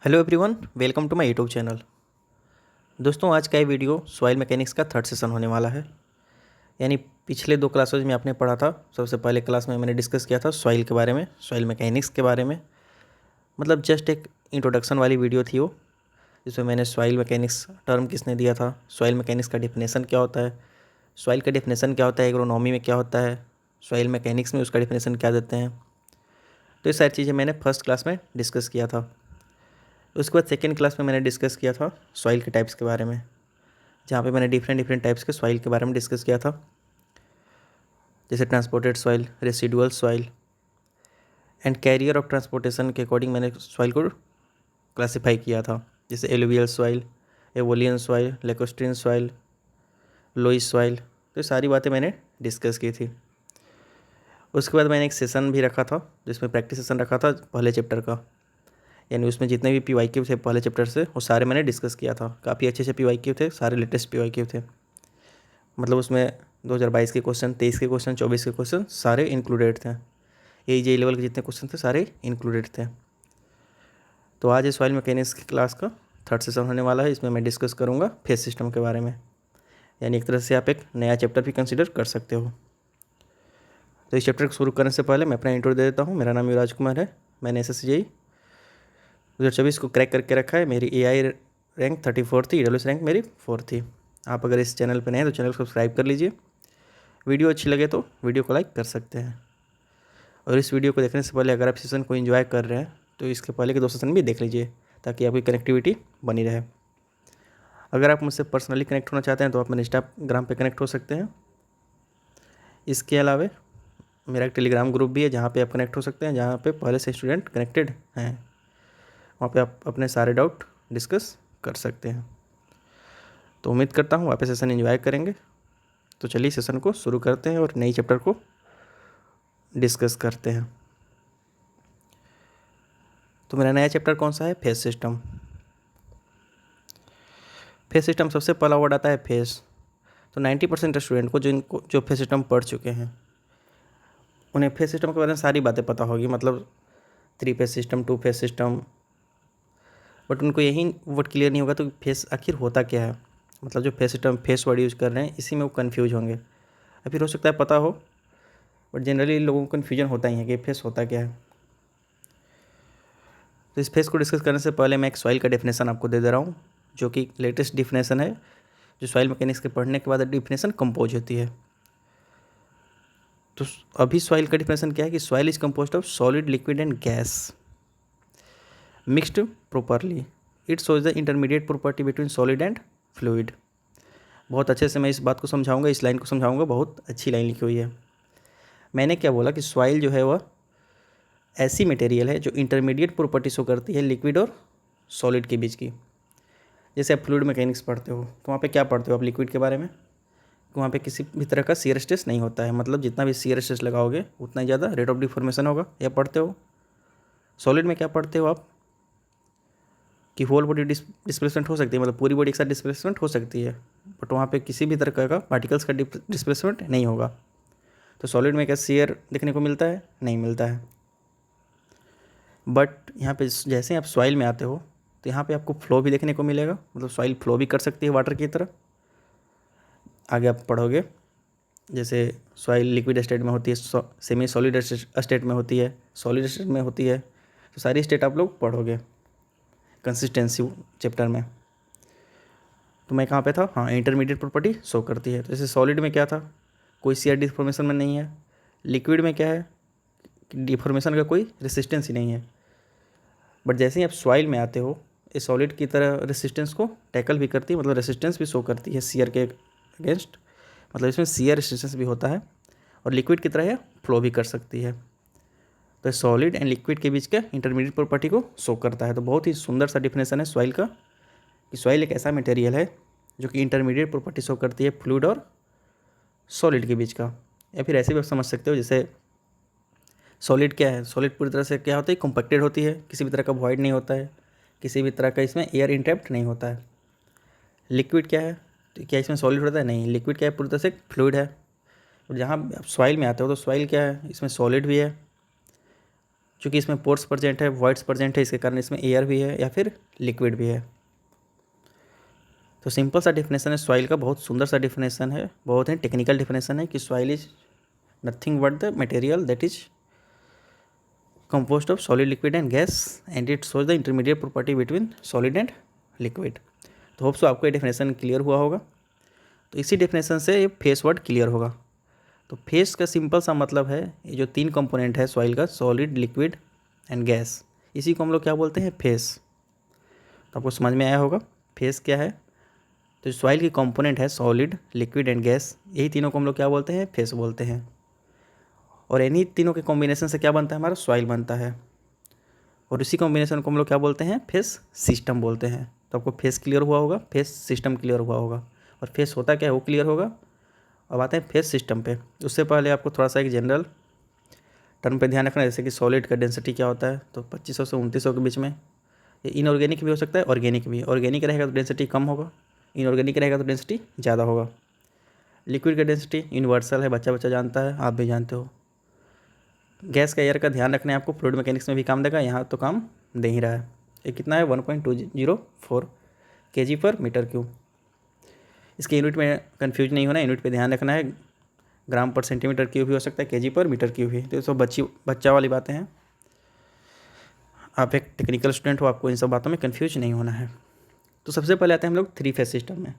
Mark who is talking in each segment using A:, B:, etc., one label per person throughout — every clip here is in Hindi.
A: Hello everyone, welcome to my YouTube channel. दोस्तों, आज का ये वीडियो सॉइल मैकेनिक्स का थर्ड सेशन होने वाला है। यानी पिछले दो क्लासेज में आपने पढ़ा था। सबसे पहले क्लास में मैंने डिस्कस किया था सॉइल के बारे में, सॉइल मैकेनिक्स के बारे में। मतलब जस्ट एक इंट्रोडक्शन वाली वीडियो थी वो, जिसमें मैंने सॉइल मैकेनिक्स टर्म किसने दिया था, सॉइल मैकेनिक्स का डिफिनेशन क्या होता है, सॉइल का डिफिनेशन क्या होता है, एग्रोनॉमी में क्या होता है, सॉइल मैकेनिक्स में उसका डिफिनेशन क्या देते हैं। तो ये सारी चीज़ें मैंने फर्स्ट क्लास में डिस्कस किया था। उसके बाद सेकेंड क्लास में मैंने डिस्कस किया था सॉइल के टाइप्स के बारे में, जहाँ पे मैंने डिफरेंट टाइप्स के सॉइल के बारे में डिस्कस किया था। जैसे transported soil, residual soil and carrier of transportation के अकॉर्डिंग मैंने सॉइल को क्लासीफाई किया था। जैसे alluvial soil, aeolian soil, lacustrine soil, loess soil. तो ये सारी बातें मैंने डिस्कस की थी। उसके बाद मैंने एक सेशन भी रखा था, जिसमें प्रैक्टिस सेशन रखा था पहले चैप्टर का। यानी उसमें जितने भी PYQ थे पहले चैप्टर से, वो सारे मैंने डिस्कस किया था। काफ़ी अच्छे PYQ थे, सारे लेटेस्ट PYQ थे। मतलब उसमें 2022 के क्वेश्चन, 23 के क्वेश्चन, 24 के क्वेश्चन सारे इंक्लूडेड थे। AJ लेवल के जितने क्वेश्चन थे सारे इंक्लूडेड थे। तो आज इस सॉइल मैकेनिक्स की क्लास का थर्ड सेशन होने वाला है। इसमें मैं डिस्कस करूँगा फेज सिस्टम के बारे में। यानी एक तरह से आप एक नया चैप्टर भी कंसिडर कर सकते हो। तो इस चैप्टर को शुरू करने से पहले मैं अपना इंट्रो दे देता हूँ। मेरा नाम युवराज कुमार है। मैंने SSCI 2024 को क्रैक करके रखा है। मेरी AI रैंक 34 थी, EWS रैंक मेरी 4 थी। आप अगर इस चैनल पर नए हैं तो चैनल को सब्सक्राइब कर लीजिए। वीडियो अच्छी लगे तो वीडियो को लाइक कर सकते हैं। और इस वीडियो को देखने से पहले अगर आप सेशन को एंजॉय कर रहे हैं तो इसके पहले के दो सेशन भी देख लीजिए, ताकि आपकी कनेक्टिविटी बनी रहे। अगर आप मुझसे पर्सनली कनेक्ट होना चाहते हैं तो आप मेरे इंस्टाग्राम पे कनेक्ट हो सकते हैं। इसके अलावा मेरा एक टेलीग्राम ग्रुप भी है, जहाँ पे आप कनेक्ट हो सकते हैं, जहाँ पे पहले से स्टूडेंट कनेक्टेड हैं। वहाँ पे आप अपने सारे डाउट डिस्कस कर सकते हैं। तो उम्मीद करता हूँ आप ये सेशन एंजॉय करेंगे। तो चलिए सेशन को शुरू करते हैं और नई चैप्टर को डिस्कस करते हैं। तो मेरा नया चैप्टर कौन सा है? Phase system. फेज सिस्टम सबसे पहला वर्ड आता है फेज। तो 90% स्टूडेंट को जो फेज सिस्टम पढ़ चुके हैं, उन्हें फेज सिस्टम के बारे में सारी बातें पता होगी। मतलब 3 phase system, 2 phase system. But उनको यही वर्ड क्लियर नहीं होगा तो फेज आखिर होता क्या है। मतलब जो phase system face word use कर रहे हैं, इसी में वो कन्फ्यूज होंगे। या फिर हो सकता है पता हो, बट जनरली लोगों को कन्फ्यूजन होता ही है कि फेस होता क्या है। तो इस फेस को डिस्कस करने से पहले मैं एक सॉइल का डेफिनेशन आपको दे रहा हूँ, जो कि लेटेस्ट डिफिनेशन है, जो सॉइल मैकेनिक्स के पढ़ने के बाद डिफिनेशन कंपोज होती है। तो अभी सॉइल का डिफिनेशन क्या है कि soil is composed of solid, liquid and gas mixed properly. It shows the intermediate property between solid and fluid. बहुत अच्छे से मैं इस बात को समझाऊंगा, इस लाइन को समझाऊंगा। बहुत अच्छी लाइन लिखी हुई है। मैंने क्या बोला कि सॉइल जो है वह ऐसी मटेरियल है जो इंटरमीडिएट प्रॉपर्टी शो करती है लिक्विड और सॉलिड के बीच की। जैसे आप फ्लूइड मैकेनिक्स पढ़ते हो तो वहाँ पे क्या पढ़ते हो आप लिक्विड के बारे में? तो वहाँ पे किसी भी तरह का शियर स्ट्रेस नहीं होता है। मतलब जितना भी शियर स्ट्रेस लगाओगे उतना ही ज़्यादा रेट ऑफ डिफॉर्मेशन होगा। या पढ़ते हो सॉलिड में क्या पढ़ते हो आप कि होल बॉडी डिस्प्लेसमेंट हो सकती है, मतलब पूरी बॉडी एक साथ डिस्प्लेसमेंट हो सकती है, बट वहाँ पे किसी भी तरह का पार्टिकल्स का डिस्प्लेसमेंट नहीं होगा। तो सॉलिड में क्या शियर देखने को मिलता है? नहीं मिलता है। बट यहाँ पे जैसे ही आप सॉइल में आते हो तो यहाँ पे आपको फ्लो भी देखने को मिलेगा। मतलब सॉइल फ्लो भी कर सकती है वाटर की तरह। आगे आप पढ़ोगे जैसे सॉइल लिक्विड स्टेट में होती है, सेमी सॉलिड स्टेट में होती है, सॉलिड स्टेट में होती है। तो सारी स्टेट आप लोग पढ़ोगे कंसिस्टेंसी चैप्टर में। तो मैं कहाँ पे था? हाँ, इंटरमीडिएट प्रॉपर्टी शो करती है। तो जैसे सॉलिड में क्या था? कोई शियर डिफॉर्मेशन में नहीं है। लिक्विड में क्या है? डिफॉर्मेशन का कोई रेसिस्टेंस ही नहीं है। बट जैसे ही आप सॉइल में आते हो, ये सॉलिड की तरह रेसिस्टेंस को टैकल भी करती है, मतलब रेसिस्टेंस भी शो करती है शियर के अगेंस्ट। मतलब इसमें शियर रेसिस्टेंस भी होता है। और लिक्विड की तरह यह फ्लो भी कर सकती है। तो सॉलिड एंड लिक्विड के बीच के इंटरमीडिएट प्रॉपर्टी को शो करता है। तो बहुत ही सुंदर सा डिफिनेशन है सॉइल का, कि सॉइल एक ऐसा मटेरियल है जो कि इंटरमीडिएट प्रॉपर्टी शो करती है फ्लूइड और सॉलिड के बीच का। या फिर ऐसे भी आप समझ सकते हो, जैसे सॉलिड क्या है? सॉलिड पूरी तरह से क्या होता है? कॉम्पैक्टेड होती है, किसी भी तरह का वॉइड नहीं होता है, किसी भी तरह का इसमें एयर इंट्रैप्ट नहीं होता है। लिक्विड क्या है? तो क्या इसमें सॉलिड होता है? नहीं, लिक्विड क्या है? पूरी तरह से फ्लूइड है। और जहाँ आप सॉइल में आते हो तो सॉइल क्या है? इसमें सॉलिड भी है, चूँकि इसमें पोर्स प्रेजेंट है, वॉइड्स प्रेजेंट है, इसके कारण इसमें एयर भी है या फिर लिक्विड भी है। तो सिंपल सा डिफिनेशन है सॉइल का, बहुत सुंदर सा डिफिनेशन है, बहुत ही टेक्निकल डिफिनेशन है कि soil is nothing but the material that is composed of solid, liquid and gas and it shows the intermediate property between solid and liquid। तो होप सो आपको ये डेफिनेशन क्लियर हुआ होगा। तो इसी डेफिनेशन से ये फेस वर्ड क्लियर होगा। तो फेस का सिंपल सा मतलब है ये जो 3 कंपोनेंट है सॉइल का, सॉलिड, लिक्विड एंड गैस, इसी को हम लोग क्या बोलते हैं, फेस। तो आपको समझ में आया होगा फेस क्या है। तो सॉइल की कंपोनेंट है सॉलिड, लिक्विड एंड गैस, यही तीनों को हम लोग क्या बोलते हैं, फेस बोलते हैं। और इन्हीं तीनों के कॉम्बिनेशन से क्या बनता है, हमारा सॉइल बनता है। और इसी कॉम्बिनेशन को हम लोग क्या बोलते हैं, फेस सिस्टम बोलते हैं। तो आपको फेस क्लियर हुआ होगा, फेस सिस्टम क्लियर हुआ होगा, और फेस होता क्या है वो क्लियर होगा। अब आते हैं फेस सिस्टम पे। उससे पहले आपको थोड़ा सा एक जनरल टर्म पे ध्यान रखना, जैसे कि सॉलिड का डेंसिटी क्या होता है। तो 2500 से 2900 के बीच में। ये इनऑर्गेनिक भी हो सकता है, ऑर्गेनिक भी। ऑर्गेनिक रहेगा तो डेंसिटी कम होगा, इनऑर्गेनिक रहेगा तो डेंसिटी ज़्यादा होगा। लिक्विड का डेंसिटी यूनिवर्सल है, बच्चा बच्चा जानता है, आप भी जानते हो। गैस का एयर का ध्यान रखना है आपको, फ्लूइड मैकेनिक्स में भी काम देगा, यहाँ तो काम दे ही रहा है। ये कितना है, 1.204 kg/m³। इसके यूनिट में कंफ्यूज नहीं होना, यूनिट पे ध्यान रखना है। ग्राम पर सेंटीमीटर क्यूब भी हो सकता है, kg/m³ भी। तो सब बच्चा वाली बातें हैं। आप एक टेक्निकल स्टूडेंट हो, आपको इन सब बातों में कन्फ्यूज नहीं होना है। तो सबसे पहले आते हैं हम लोग 3 फेज सिस्टम में।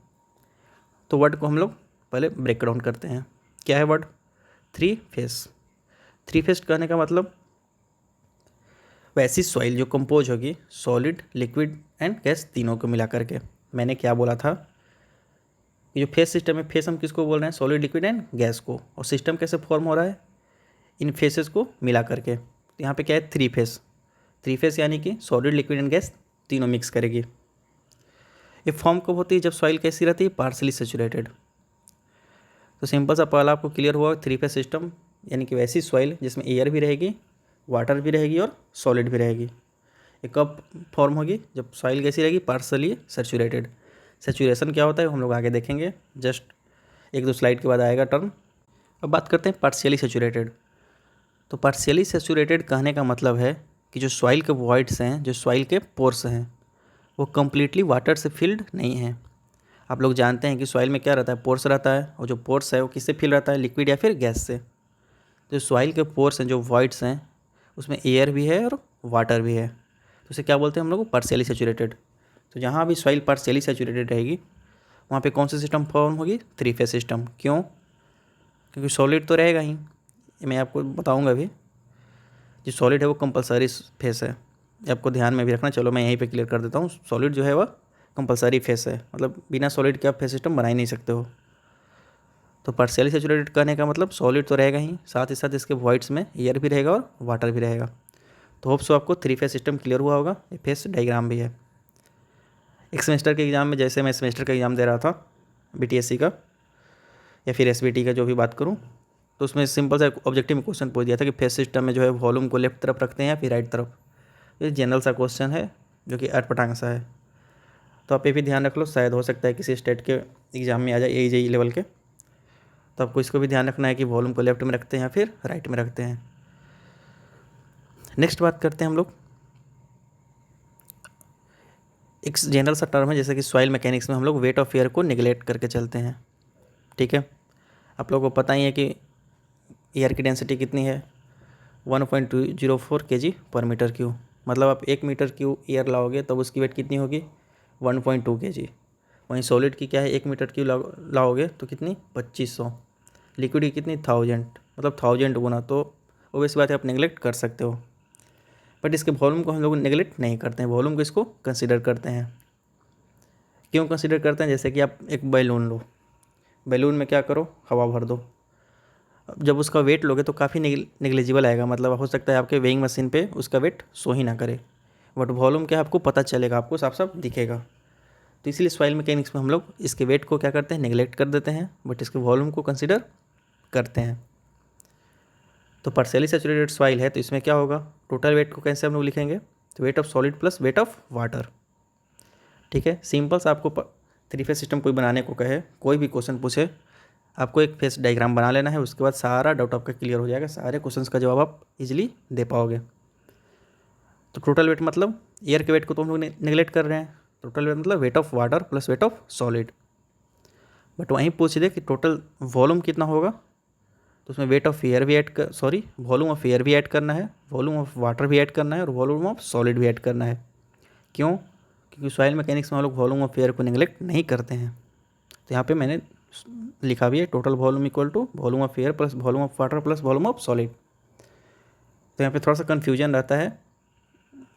A: तो वर्ड को हम लोग पहले ब्रेक डाउन करते हैं। क्या है वर्ड, 3 फेज। 3 फेज कहने का मतलब वैसी सॉइल जो कंपोज होगी सॉलिड, लिक्विड एंड गैस तीनों को मिला करके। मैंने क्या बोला था कि जो फेस सिस्टम है, फेस हम किसको बोल रहे हैं, सॉलिड, लिक्विड एंड गैस को। और सिस्टम कैसे फॉर्म हो रहा है, इन फेसेस को मिला करके। तो यहाँ पे क्या है, 3 फेस। 3 फेस यानी कि सॉलिड, लिक्विड एंड गैस तीनों मिक्स करेगी। ये फॉर्म कब होती है, जब सॉइल कैसी रहती है, पार्शली सैचुरेटेड। तो सिंपल सा पहला आपको क्लियर हुआ, 3 फेस सिस्टम यानी कि वैसी सॉइल जिसमें एयर भी रहेगी, वाटर भी रहेगी और सॉलिड भी रहेगी। ये कब फॉर्म होगी, जब सॉइल कैसी रहेगी, पार्शली सैचुरेटेड। सैचुरेशन क्या होता है हम लोग आगे देखेंगे, जस्ट 1-2 स्लाइड के बाद आएगा टर्म। अब बात करते हैं पार्शियली सैचुरेटेड। तो पार्शियली सैचुरेटेड कहने का मतलब है कि जो सॉइल के वॉइड्स हैं, जो सॉइल के पोर्स हैं, वो कम्प्लीटली वाटर से फिल्ड नहीं हैं। आप लोग जानते हैं कि सॉइल में क्या रहता है, पोर्स रहता है, और जो पोर्स है वो किससे फिल रहता है, लिक्विड या फिर गैस से। जो सॉइल के पोर्स हैं, जो वॉइड्स हैं, उसमें एयर भी है और वाटर भी है। तो उसे क्या बोलते हैं हम लोग, पार्शियली सैचुरेटेड। तो जहाँ भी सॉइल पार्शियली सैचुरेटेड रहेगी वहाँ पे कौन सी सिस्टम फॉर्म होगी, 3 फेज सिस्टम। क्यों, क्योंकि सॉलिड तो रहेगा ही, मैं आपको बताऊँगा अभी। जो सॉलिड है वो कंपलसरी फेस है, ये आपको ध्यान में भी रखना। चलो मैं यहीं पे क्लियर कर देता हूँ। सॉलिड जो है वह कंपलसरी फेस है, मतलब बिना सॉलिड के आप फेस सिस्टम बना ही नहीं सकते हो। तो पार्शियली सैचुरेटेड कहने का मतलब सॉलिड तो रहेगा ही, साथ ही साथ इसके वॉइड्स में एयर भी रहेगा और वाटर भी रहेगा। तो होप सो आपको 3 फेज सिस्टम क्लियर हुआ होगा। ये फेस डायग्राम भी है। एक सेमेस्टर के एग्ज़ाम में, जैसे मैं सेमेस्टर का एग्ज़ाम दे रहा था BTSC का या फिर SBT का, जो भी बात करूँ, तो उसमें सिंपल सा ऑब्जेक्टिव में क्वेश्चन पूछ दिया था कि फेस सिस्टम में जो है वॉल्यूम को लेफ्ट तरफ रखते हैं या फिर राइट तरफ। ये जनरल सा क्वेश्चन है जो कि अटपटांग सा है। तो आप ये भी ध्यान रख लो, शायद हो सकता है किसी स्टेट के एग्ज़ाम में आ जाए, AJE लेवल के। तो आपको इसको भी ध्यान रखना है कि वॉल्यूम को लेफ्ट में रखते हैं या फिर राइट में रखते हैं। नेक्स्ट बात करते हैं हम लोग, एक जनरल सा टर्म है, जैसे कि सॉइल मैकेनिक्स में हम लोग वेट ऑफ एयर को निगलेक्ट करके चलते हैं। ठीक है, आप लोगों को पता ही है कि एयर की डेंसिटी कितनी है, 1.204 kg/m³। मतलब आप 1 मीटर क्यूब एयर लाओगे तब उसकी वेट कितनी होगी, 1.2 kg। वहीं सॉलिड की क्या है, 1 मीटर क्यूब लाओगे तो कितनी, 2500। लिक्विड की कितनी, 1000, मतलब 1000 गुना। तो ओबियस बात है, आप नेगलेक्ट कर सकते हो। बट इसके वॉल्यूम को हम लोग नेगलेक्ट नहीं करते हैं, वॉल्यूम को इसको कंसिडर करते हैं। क्यों कंसिडर करते हैं, जैसे कि आप एक बैलून लो, बैलून में क्या करो, हवा भर दो। अब जब उसका वेट लोगे तो काफ़ी नेग्लिजिबल आएगा, मतलब हो सकता है आपके वेइंग मशीन पे उसका वेट शो ही ना करे, बट वॉल्यूम क्या आपको पता चलेगा, आपको साफ साफ दिखेगा। तो इसीलिए सॉइल मैकेनिक्स में हम लोग इसके वेट को क्या करते हैं, नेगलेक्ट कर देते हैं, बट इसके वॉल्यूम को कंसिडर करते हैं। तो पार्शियली सैचुरेटेड सॉइल है तो इसमें क्या होगा, टोटल वेट को कैसे हम लोग लिखेंगे, तो weight of solid plus weight of water. ठीक है, सिंपल सा आपको 3 फेज सिस्टम कोई बनाने को कहे, कोई भी क्वेश्चन पूछे, आपको एक फेस डायग्राम बना लेना है। उसके बाद सारा डाउट आपका क्लियर हो जाएगा, सारे क्वेश्चंस का जवाब आप इजीली दे पाओगे। तो टोटल वेट मतलब एयर के वेट को तो हम लोग निगलेक्ट कर रहे हैं, टोटल वेट मतलब wait of water plus weight of solid. But वहीं पूछ दे कि टोटल वॉल्यूम कितना होगा, तो उसमें वेट ऑफ एयर भी वॉल्यूम ऑफ एयर भी ऐड करना है, वॉल्यूम ऑफ वाटर भी ऐड करना है और वॉल्यूम ऑफ सॉलिड भी ऐड करना है। क्यों? क्योंकि सॉइल मैकेनिक्स में हम लोग वॉल्यूम ऑफ एयर को निगलेक्ट नहीं करते हैं। तो यहाँ पे मैंने लिखा भी है total volume equal to volume of air plus volume of water plus volume of solid. तो यहाँ पे थोड़ा सा कन्फ्यूजन रहता है,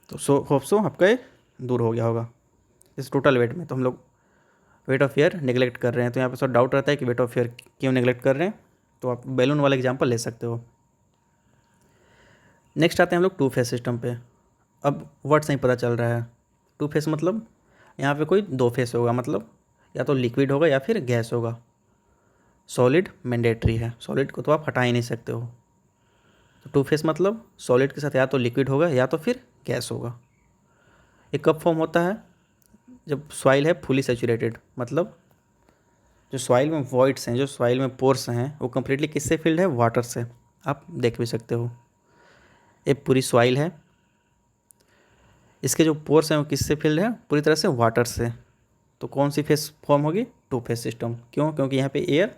A: तो होप सो आपका ये दूर हो गया होगा। इस टोटल वेट में तो हम लोग वेट ऑफ एयर निगलेक्ट कर रहे हैं, तो यहाँ पे थोड़ा डाउट रहता है कि वेट ऑफ एयर क्यों निगलेक्ट कर रहे हैं, तो आप बैलून वाला एग्जाम्पल ले सकते हो। नेक्स्ट आते हैं हम लोग टू फेस सिस्टम पे। अब वर्ड्स नहीं पता चल रहा है। टू फेस मतलब यहाँ पे कोई दो फेस होगा, मतलब या तो लिक्विड होगा या फिर गैस होगा। सॉलिड मैंडेटरी है, सॉलिड को तो आप हटा ही नहीं सकते हो। तो टू फेस मतलब सॉलिड के साथ या तो लिक्विड होगा या तो फिर गैस होगा। एक कब फॉर्म होता है जब सॉइल है फुली सैचुरेटेड, मतलब जो सॉइल में वॉइड्स हैं, जो सॉइल में पोर्स हैं, वो कम्प्लीटली किससे फिल्ड है? वाटर से। आप देख भी सकते हो, ये पूरी सॉइल है, इसके जो पोर्स हैं वो किससे फिल्ड है? पूरी तरह से वाटर से। तो कौन सी फेस फॉर्म होगी? Two phase system. क्यों? क्योंकि यहाँ पे एयर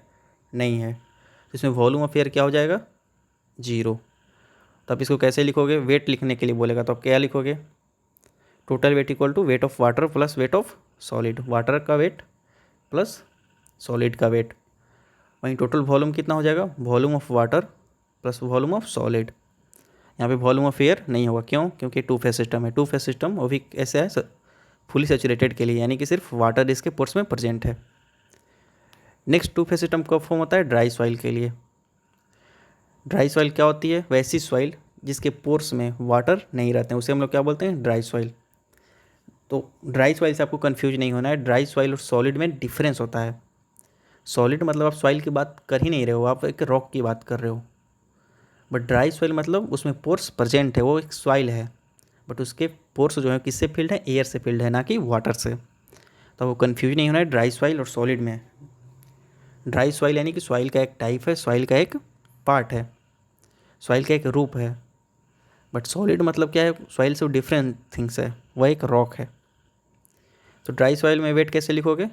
A: नहीं है, तो इसमें वॉल्यूम ऑफ एयर क्या हो जाएगा? 0। तो आप इसको कैसे लिखोगे? वेट लिखने के लिए बोलेगा तो आप क्या लिखोगे? Total weight equal to weight of water plus weight of solid, water का वेट प्लस सॉलिड का वेट। वहीं टोटल वॉल्यूम कितना हो जाएगा? Volume of water plus volume of solid. यहाँ पे वॉल्यूम ऑफ एयर नहीं होगा, क्यों? क्योंकि टू फेस सिस्टम है। टू फेस सिस्टम वो भी ऐसे है फुली सैचुरेटेड के लिए, यानी कि सिर्फ वाटर इसके पोर्स में प्रेजेंट है। नेक्स्ट टू फेस सिस्टम कब फॉर्म होता है? ड्राई सॉइल के लिए। ड्राई सॉइल क्या होती है? वैसी सॉइल जिसके पोर्स में वाटर नहीं रहते हैं, उसे हम लोग क्या बोलते हैं? Dry soil. तो ड्राई सॉइल से आपको कंफ्यूज नहीं होना है, ड्राई सॉइल और सॉलिड में डिफरेंस होता है। सॉलिड मतलब आप सॉइल की बात कर ही नहीं रहे हो, आप एक रॉक की बात कर रहे हो। बट ड्राई सॉइल मतलब उसमें पोर्स प्रेजेंट है, वो एक सॉइल है, बट उसके पोर्स जो है किससे फिल्ड है? एयर से फिल्ड है, ना कि वाटर से। तो वो कन्फ्यूज नहीं होना है ड्राई सॉइल और सॉलिड में। ड्राई सॉइल यानी कि सॉइल का एक टाइप है, सॉइल का एक पार्ट है, सॉइल का एक रूप है। बट सॉलिड मतलब क्या है? सॉइल से डिफरेंट थिंग्स है, वह एक रॉक है। तो ड्राई सॉइल में वेट कैसे लिखोगे?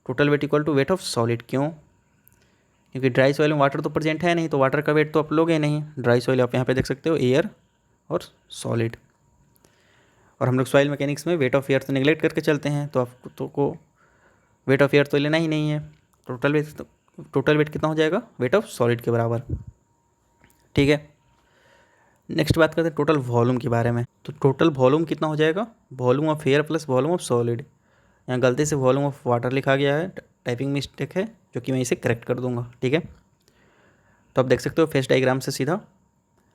A: Total weight equal to weight of solid. क्यों? क्योंकि ड्राई सॉइल में वाटर तो प्रेजेंट है नहीं, तो वाटर का वेट तो आप लोगे नहीं। ड्राई सॉइल आप यहाँ पे देख सकते हो, एयर और सॉलिड। और हम लोग सॉइल मैकेनिक्स में वेट ऑफ एयर तो निगलेक्ट करके चलते हैं, तो आपको तो को वेट ऑफ एयर तो लेना ही नहीं है। टोटल वेट कितना हो जाएगा? वेट ऑफ सॉलिड के बराबर। ठीक है, नेक्स्ट बात करते हैं टोटल वॉल्यूम के बारे में। तो टोटल वॉल्यूम कितना हो जाएगा? Volume of air plus volume of solid. यहाँ गलती से वॉल्यूम ऑफ वाटर लिखा गया है, टाइपिंग मिस्टेक है, जो कि मैं इसे करेक्ट कर दूंगा। ठीक है, तो आप देख सकते हो फेस डायग्राम से सीधा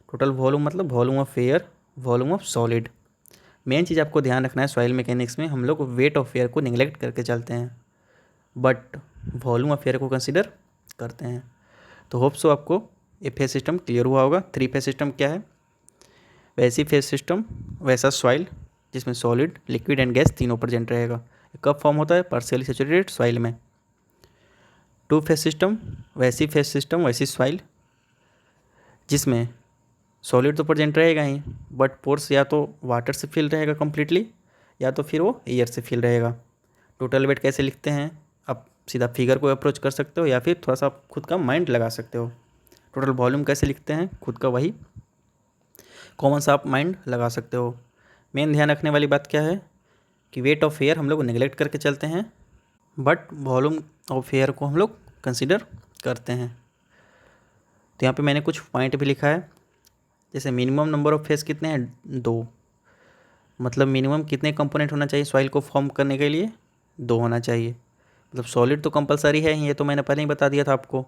A: टोटल वॉल्यूम मतलब volume of air, volume of solid. Main चीज़ आपको ध्यान रखना है, सॉइल मैकेनिक्स में हम लोग वेट ऑफ एयर को निगलेक्ट करके चलते हैं, बट वॉल्यूम ऑफ एयर को कंसिडर करते हैं। तो होप सो आपको ये फेस सिस्टम क्लियर हुआ होगा। थ्री फेस सिस्टम क्या है? वैसी फेस सिस्टम, वैसा सॉइल जिसमें सॉलिड, लिक्विड एंड गैस तीनों प्रेजेंट रहेगा। कब फॉर्म होता है? पार्शियली सैचुरेटेड सॉइल में। टू फेस सिस्टम, वैसी फेस सिस्टम, वैसी सॉइल जिसमें सॉलिड तो प्रेजेंट रहेगा ही, बट पोर्स या तो वाटर से फिल रहेगा कम्प्लीटली, या तो फिर वो एयर से फिल रहेगा। टोटल वेट कैसे लिखते हैं? आप सीधा फिगर को अप्रोच कर सकते हो, या फिर थोड़ा सा खुद का माइंड लगा सकते हो। टोटल वॉल्यूम कैसे लिखते हैं? खुद का वही कॉमन सा आप माइंड लगा सकते हो। मेन ध्यान रखने वाली बात क्या है कि वेट ऑफ एयर हम लोग नेगलेक्ट करके चलते हैं, बट वॉल्यूम ऑफ एयर को हम लोग कंसिडर करते हैं। तो यहाँ पे मैंने कुछ पॉइंट भी लिखा है, जैसे मिनिमम नंबर ऑफ फेस कितने हैं? 2। मतलब मिनिमम कितने कंपोनेंट होना चाहिए सॉइल को फॉर्म करने के लिए? 2 होना चाहिए। मतलब सॉलिड तो कंपलसरी है ही, ये तो मैंने पहले ही बता दिया था आपको,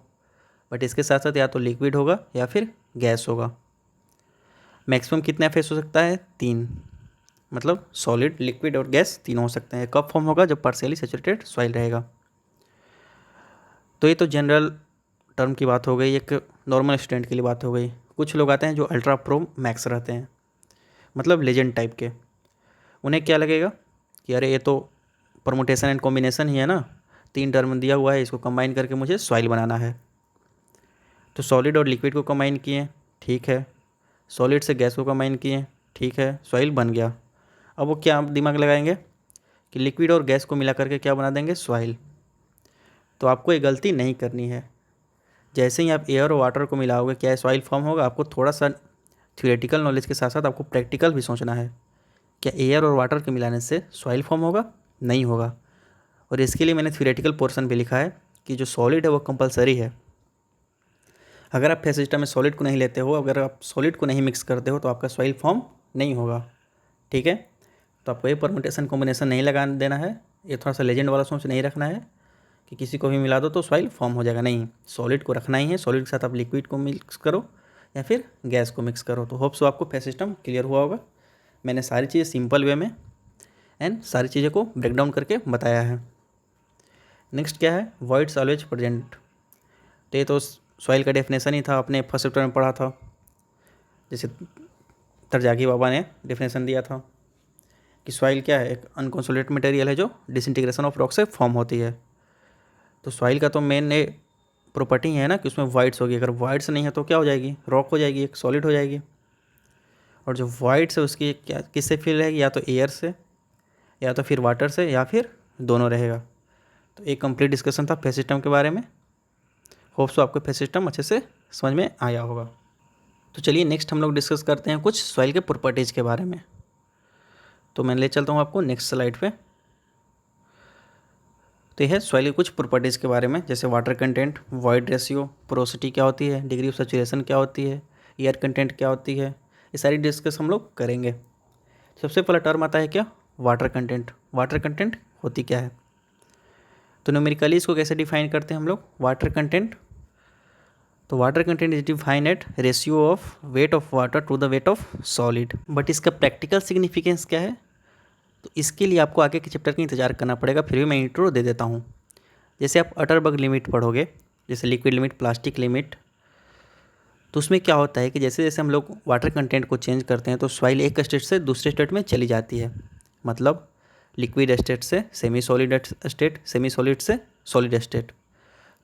A: बट इसके साथ साथ या तो लिक्विड होगा या फिर गैस होगा। मैक्सिमम कितना फेस हो सकता है? 3। मतलब सॉलिड, लिक्विड और गैस तीनों हो सकते हैं। कब फॉर्म होगा? जब पार्शियली सैचुरेटेड सॉइल रहेगा। तो ये तो जनरल टर्म की बात हो गई, एक नॉर्मल स्टूडेंट के लिए बात हो गई। कुछ लोग आते हैं जो अल्ट्रा प्रो मैक्स रहते हैं, मतलब लेजेंड टाइप के। उन्हें क्या लगेगा कि अरे ये तो परमुटेशन एंड कॉम्बिनेशन ही है ना, 3 टर्म दिया हुआ है, इसको कंबाइन करके मुझे सॉइल बनाना है। तो सॉलिड और लिक्विड को कंबाइन किए, ठीक है। सॉलिड से गैस को कंबाइन किए, ठीक है, सॉइल बन गया। अब वो क्या दिमाग लगाएंगे कि लिक्विड और गैस को मिला करके क्या बना देंगे, सॉइल। तो आपको ये गलती नहीं करनी है। जैसे ही आप एयर और वाटर को मिलाओगे क्या सॉइल फॉर्म होगा। आपको थोड़ा सा थ्योरेटिकल नॉलेज के साथ साथ आपको प्रैक्टिकल भी सोचना है। क्या एयर और वाटर के मिलाने से सॉइल फॉर्म होगा, नहीं होगा। और इसके लिए मैंने थ्योरेटिकल पोर्शन भी लिखा है कि जो सॉलिड है वो कंपलसरी है। अगर आप फेस सिस्टम में सॉलिड को नहीं लेते हो, अगर आप सॉलिड को नहीं मिक्स करते हो तो आपका सॉइल फॉर्म नहीं होगा। ठीक है, तो आपको ये परमुटेशन कॉम्बिनेशन नहीं लगा देना है। ये थोड़ा सा लेजेंड वाला सोच नहीं रखना है कि किसी को भी मिला दो तो सॉइल फॉर्म हो जाएगा। नहीं, सॉलिड को रखना ही है। सॉलिड के साथ आप लिक्विड को मिक्स करो या फिर गैस को मिक्स करो। तो होप सो आपको फेस सिस्टम क्लियर हुआ होगा। मैंने सारी चीज़ें सिंपल वे में एंड सारी चीज़ों को ब्रेक डाउन करके बताया है। नेक्स्ट क्या है, वॉइड्स ऑलवेज प्रेजेंट। तो ये तो सॉइल का डेफिनेशन ही था, आपने फर्स्ट चैप्टर में पढ़ा था। जैसे तरजागी बाबा ने डेफिनेशन दिया था कि सॉइल क्या है, एक अनकंसोलिडेटेड मटेरियल है जो डिसइंटीग्रेशन ऑफ रॉक से फॉर्म होती है। तो सॉइल का तो मेन प्रॉपर्टी है ना कि उसमें वॉइड्स होगी। अगर वॉइड्स नहीं है तो क्या हो जाएगी, रॉक हो जाएगी, एक सॉलिड हो जाएगी। और जो वॉइड्स है उसकी क्या किससे फिल रहेगी, या तो एयर से या तो फिर वाटर से या फिर दोनों रहेगा। तो एक कंप्लीट डिस्कशन था फेस सिस्टम के बारे में। होप सो आपको फेस सिस्टम अच्छे से समझ में आया होगा। तो चलिए नेक्स्ट हम लोग डिस्कस करते हैं कुछ सॉइल के प्रॉपर्टीज़ के बारे में। तो मैं ले चलता हूँ आपको नेक्स्ट स्लाइड पे। तो यह है सॉइल की कुछ प्रॉपर्टीज़ के बारे में, जैसे water content, void ratio, porosity क्या होती है, डिग्री ऑफ सैचुरेशन क्या होती है, एयर कंटेंट क्या होती है, ये सारी डिस्कस हम लोग करेंगे। सबसे पहला टर्म आता है क्या, वाटर कंटेंट। वाटर कंटेंट होती क्या है, तो न्यूमेरिकली इसको कैसे डिफाइन करते हैं हम लोग, वाटर कंटेंट। तो water content is define at ratio of weight of water to the weight of solid. But इसका प्रैक्टिकल सिग्निफिकेंस क्या है, तो इसके लिए आपको आगे के चैप्टर का इंतजार करना पड़ेगा। फिर भी मैं इंट्रो दे देता हूँ। जैसे आप अटरबर्ग लिमिट पढ़ोगे, जैसे लिक्विड लिमिट, प्लास्टिक लिमिट, तो उसमें क्या होता है कि जैसे जैसे हम लोग वाटर कंटेंट को चेंज करते हैं तो सॉइल एक स्टेट से दूसरे स्टेट में चली जाती है। मतलब लिक्विड स्टेट से semi solid state, semi solid से सॉलिड स्टेट।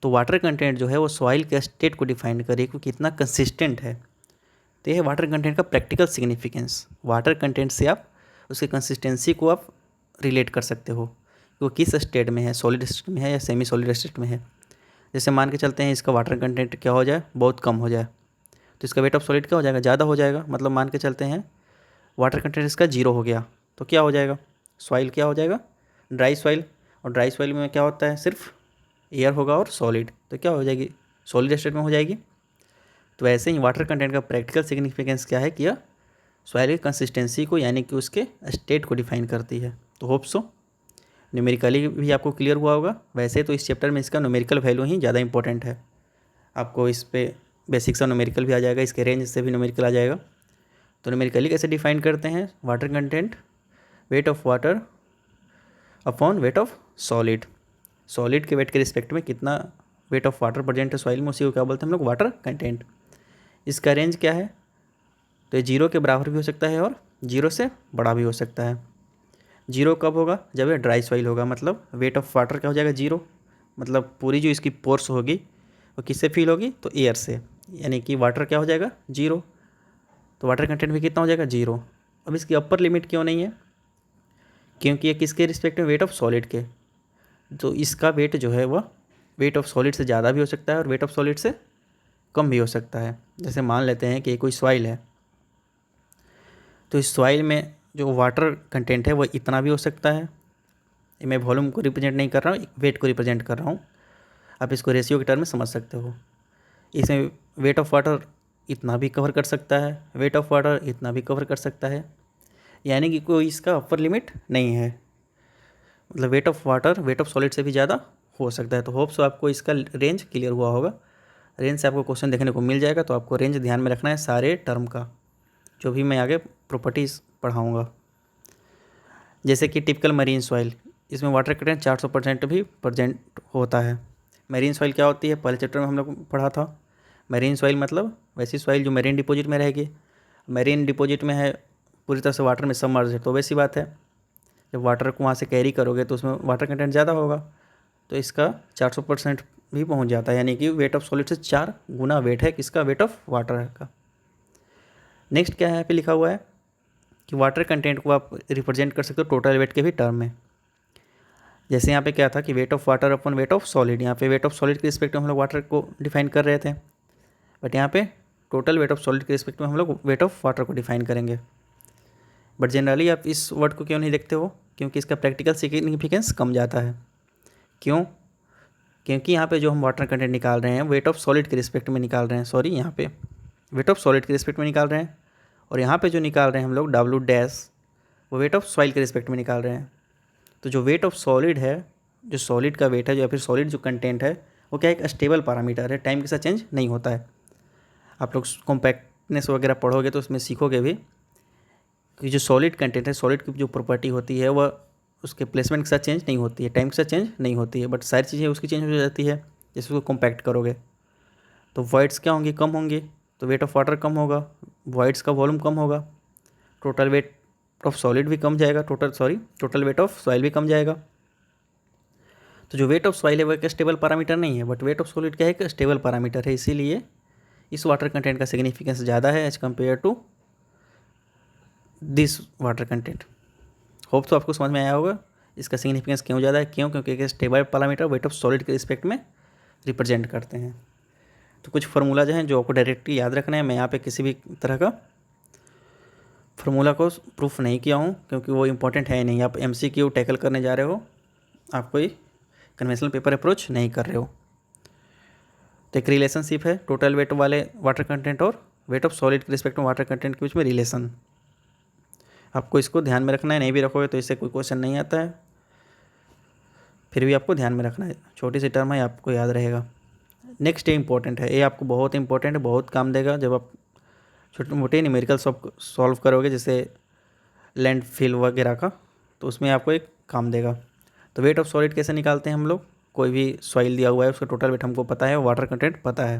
A: तो वाटर कंटेंट जो है वो सॉइल के स्टेट को डिफाइन करे कि कितना कंसिस्टेंट है। तो यह है वाटर कंटेंट का प्रैक्टिकल सिग्निफिकेंस। वाटर कंटेंट से आप उसकी कंसिस्टेंसी को आप रिलेट कर सकते हो कि वो किस स्टेट में है, सॉलिड स्टेट में है या सेमी सॉलिड स्टेट में है। जैसे मान के चलते हैं इसका वाटर कंटेंट क्या हो जाए, बहुत कम हो जाए, तो इसका वेट ऑफ सॉलिड क्या हो जाएगा, ज़्यादा हो जाएगा। मतलब मान के चलते हैं वाटर कंटेंट इसका 0 हो गया, तो क्या हो जाएगा, सॉइल क्या हो जाएगा, ड्राई सॉइल। और ड्राई सॉइल में क्या होता है, सिर्फ एयर होगा और सॉलिड, तो क्या हो जाएगी, सॉलिड स्टेट में हो जाएगी। तो ऐसे ही वाटर कंटेंट का प्रैक्टिकल सिग्निफिकेंस क्या है कि यह सॉइल की कंसिस्टेंसी को यानी कि उसके स्टेट को डिफाइन करती है। तो होप सो न्यूमेरिकली भी आपको क्लियर हुआ होगा। वैसे तो इस चैप्टर में इसका न्यूमेरिकल वैल्यू ही ज़्यादा इंपॉर्टेंट है। आपको इस पे बेसिक सा न्यूमेरिकल भी आ जाएगा, इसके रेंज से भी न्यूमेरिकल आ जाएगा। तो न्यूमेरिकली कैसे डिफाइन करते हैं, water content wait of water upon weight of solid. Solid के वेट के रिस्पेक्ट में कितना वेट ऑफ वाटर प्रेजेंट है सॉइल में, उसी को क्या बोलते हैं हम लोग, वाटर कंटेंट। इसका रेंज क्या है, तो ये 0 के बराबर भी हो सकता है और 0 से बड़ा भी हो सकता है। 0 कब होगा, जब ये ड्राई सॉइल होगा। मतलब वेट ऑफ वाटर क्या हो जाएगा, 0। मतलब पूरी जो इसकी पोर्स होगी वो किससे फील होगी, तो एयर से, यानी कि वाटर क्या हो जाएगा, 0। तो वाटर कंटेंट भी कितना हो जाएगा, 0। अब इसकी अपर लिमिट क्यों नहीं है, क्योंकि ये किसके रिस्पेक्ट में, वेट ऑफ सॉलिड के। तो इसका वेट जो है वह वेट ऑफ सॉलिड से ज़्यादा भी हो सकता है और वेट ऑफ सॉलिड से कम भी हो सकता है। जैसे मान लेते हैं कि कोई सॉइल है, तो इस सॉइल में जो वाटर कंटेंट है वो इतना भी हो सकता है। मैं वॉल्यूम को रिप्रेजेंट नहीं कर रहा हूँ, वेट को रिप्रेजेंट कर रहा हूँ। आप इसको रेशियो के टर्म में समझ सकते हो। इसमें वेट ऑफ वाटर इतना भी कवर कर सकता है, वेट ऑफ वाटर इतना भी कवर कर सकता है, यानी कि कोई इसका अपर लिमिट नहीं है। मतलब wait of water weight of solid से भी ज़्यादा हो सकता है। तो होप सो आपको इसका रेंज क्लियर हुआ होगा। रेंज से आपको क्वेश्चन देखने को मिल जाएगा, तो आपको रेंज ध्यान में रखना है सारे टर्म का, जो भी मैं आगे प्रॉपर्टीज़ पढ़ाऊँगा। जैसे कि टिपिकल मरीन सॉइल, इसमें वाटर कंटेंट 400% भी प्रेजेंट होता है। मरीन सॉइल क्या होती है, पहले चैप्टर में हम लोग पढ़ा था। मरीन सॉइल मतलब वैसी सॉइल जो मरीन डिपॉजिट में रहेगी। मरीन डिपॉजिट में है, पूरी तरह से वाटर में सबमर्ज है, तो वैसी बात है जब वाटर को वहाँ से कैरी करोगे तो उसमें वाटर कंटेंट ज़्यादा होगा। तो इसका 400% भी पहुँच जाता है, यानी कि वेट ऑफ सॉलिड से 4 गुना वेट है किसका, वेट ऑफ वाटर का। नेक्स्ट क्या है यहाँ पे लिखा हुआ है, कि वाटर कंटेंट को आप रिप्रेजेंट कर सकते हो टोटल वेट के भी टर्म में। जैसे यहाँ पे क्या था कि wait of water upon weight of solid, यहाँ पे वेट ऑफ सॉलिड के रिस्पेक्ट में हम लोग वाटर को डिफाइन कर रहे थे, बट यहाँ पे टोटल वेट ऑफ सॉलिड के रिस्पेक्ट में हम लोग वेट ऑफ वाटर को डिफाइन करेंगे। बट जनरली आप इस वर्ड को क्यों नहीं देखते हो? क्योंकि इसका प्रैक्टिकल सिग्निफिकेंस कम जाता है। क्यों? क्योंकि यहाँ पे जो हम वाटर कंटेंट निकाल रहे हैं वेट ऑफ सॉलिड के रिस्पेक्ट में निकाल रहे हैं, सॉरी यहाँ पे वेट ऑफ सॉलिड के रिस्पेक्ट में निकाल रहे हैं, और यहाँ पे जो निकाल रहे हैं हम लोग डब्ल्यू डैश वो वेट ऑफ सॉइल के रिस्पेक्ट में निकाल रहे हैं। तो जो वेट ऑफ सॉलिड है, जो सॉलिड का वेट है, या फिर सॉलिड जो कंटेंट है, वो क्या एक स्टेबल पैरामीटर है, टाइम के साथ चेंज नहीं होता है। आप लोग कॉम्पैक्टनेस वगैरह पढ़ोगे तो उसमें सीखोगे भी कि जो सॉलिड कंटेंट है, सॉलिड की जो प्रॉपर्टी होती है वह उसके प्लेसमेंट के साथ चेंज नहीं होती है, टाइम के साथ चेंज नहीं होती है, बट सारी चीज़ें उसकी चेंज हो जाती है जैसे उसको कॉम्पैक्ट करोगे। तो वॉइड्स क्या होंगे? कम होंगे, तो वेट ऑफ वाटर कम होगा, वॉइड्स का वॉल्यूम कम होगा, टोटल वेट ऑफ सॉलिड भी कम जाएगा, टोटल वेट ऑफ सॉइल भी कम जाएगा। तो जो वेट ऑफ सॉइल है वह एक स्टेबल पैरामीटर नहीं है, बट वेट ऑफ सॉलिड क्या है? एक स्टेबल पैरामीटर है, इसीलिए इस वाटर कंटेंट का सिग्निफिकेंस ज़्यादा है as compare to this water content. Hope तो आपको समझ में आया होगा इसका सिग्निफिकेंस क्यों ज़्यादा है। क्यों? क्योंकि एक stable parameter wait of solid के रिस्पेक्ट में रिप्रेजेंट करते हैं। तो कुछ फार्मूला जो हैं जो आपको डायरेक्टली याद रखना है, मैं यहाँ पे किसी भी तरह का फार्मूला को प्रूफ नहीं किया हूँ क्योंकि वो इंपॉर्टेंट है नहीं। आप MCQ टैकल करने जा रहे हो, आप कोई कन्वेंशनल पेपर अप्रोच नहीं कर रहे हो। तो एक रिलेशनशिप है टोटल वेट वाले वाटर कंटेंट और वेट ऑफ सॉलिड के रिस्पेक्ट में वाटर कंटेंट के बीच में रिलेशन, आपको इसको ध्यान में रखना है। नहीं भी रखोगे तो इससे कोई क्वेश्चन नहीं आता है, फिर भी आपको ध्यान में रखना है, छोटी सी टर्म है, आपको याद रहेगा। नेक्स्ट ये इंपॉर्टेंट है, ये आपको बहुत इंपॉर्टेंट है, बहुत काम देगा जब आप छोटे मोटे न्यूमेरिकल सॉल्व करोगे, जैसे लैंड फिल वगैरह का, तो उसमें आपको एक काम देगा। तो वेट ऑफ सॉलिड कैसे निकालते हैं हम लोग? कोई भी सॉइल दिया हुआ है उसका टोटल वेट हमको पता है, वाटर कंटेंट पता है,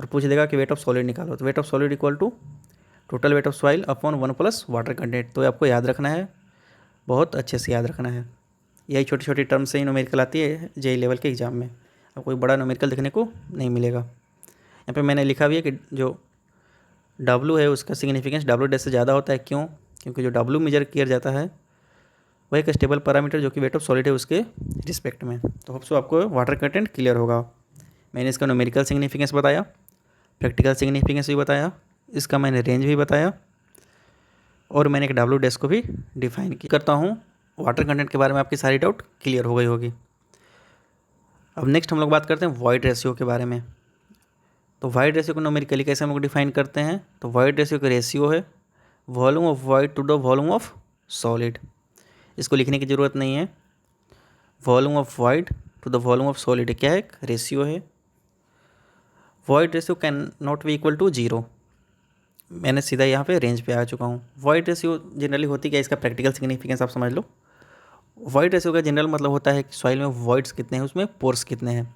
A: और पूछ देगा कि वेट ऑफ सॉलिड निकालो, तो weight of solid equal to total weight of soil upon 1 plus water content. तो आपको याद रखना है, बहुत अच्छे से याद रखना है। यही छोटी छोटी टर्म से ही न्यूमेरिकल आती है JEE लेवल के एग्ज़ाम में, अब कोई बड़ा न्यूमेरिकल देखने को नहीं मिलेगा। यहाँ पे मैंने लिखा भी है कि जो W है उसका सिग्निफिकेंस W डैश से ज़्यादा होता है। क्यों? क्योंकि जो W मेजर किया जाता है वह एक स्टेबल पैरामीटर जो कि वेट ऑफ सॉलिड है उसके रिस्पेक्ट में। तो होप सो आपको वाटर कंटेंट क्लियर होगा। मैंने इसका न्यूमेरिकल सिग्निफिकेंस बताया, प्रैक्टिकल सिग्निफिकेंस भी बताया, इसका मैंने रेंज भी बताया, और मैंने एक W डैश को भी डिफाइन करता हूँ। वाटर कंटेंट के बारे में आपकी सारी डाउट क्लियर हो गई होगी। अब नेक्स्ट हम लोग बात करते हैं वॉइड रेशियो के बारे में। तो वॉइड रेशियो को न्यूमेरिकली कैसे हम लोग डिफाइन करते हैं? तो वॉइड रेशियो का रेशियो है volume of void to the volume of solid. इसको लिखने की ज़रूरत नहीं है, volume of void to the volume of solid क्या है? एक रेशियो है। Void ratio cannot be equal to 0। मैंने सीधा यहाँ पे रेंज पे आ चुका हूँ। वॉइड रेशियो जनरली होती क्या, इसका प्रैक्टिकल सिग्निफिकेंस आप समझ लो। वॉइड रेशियो का जनरल मतलब होता है कि सॉइल में वॉइड्स कितने हैं, उसमें पोर्स कितने हैं।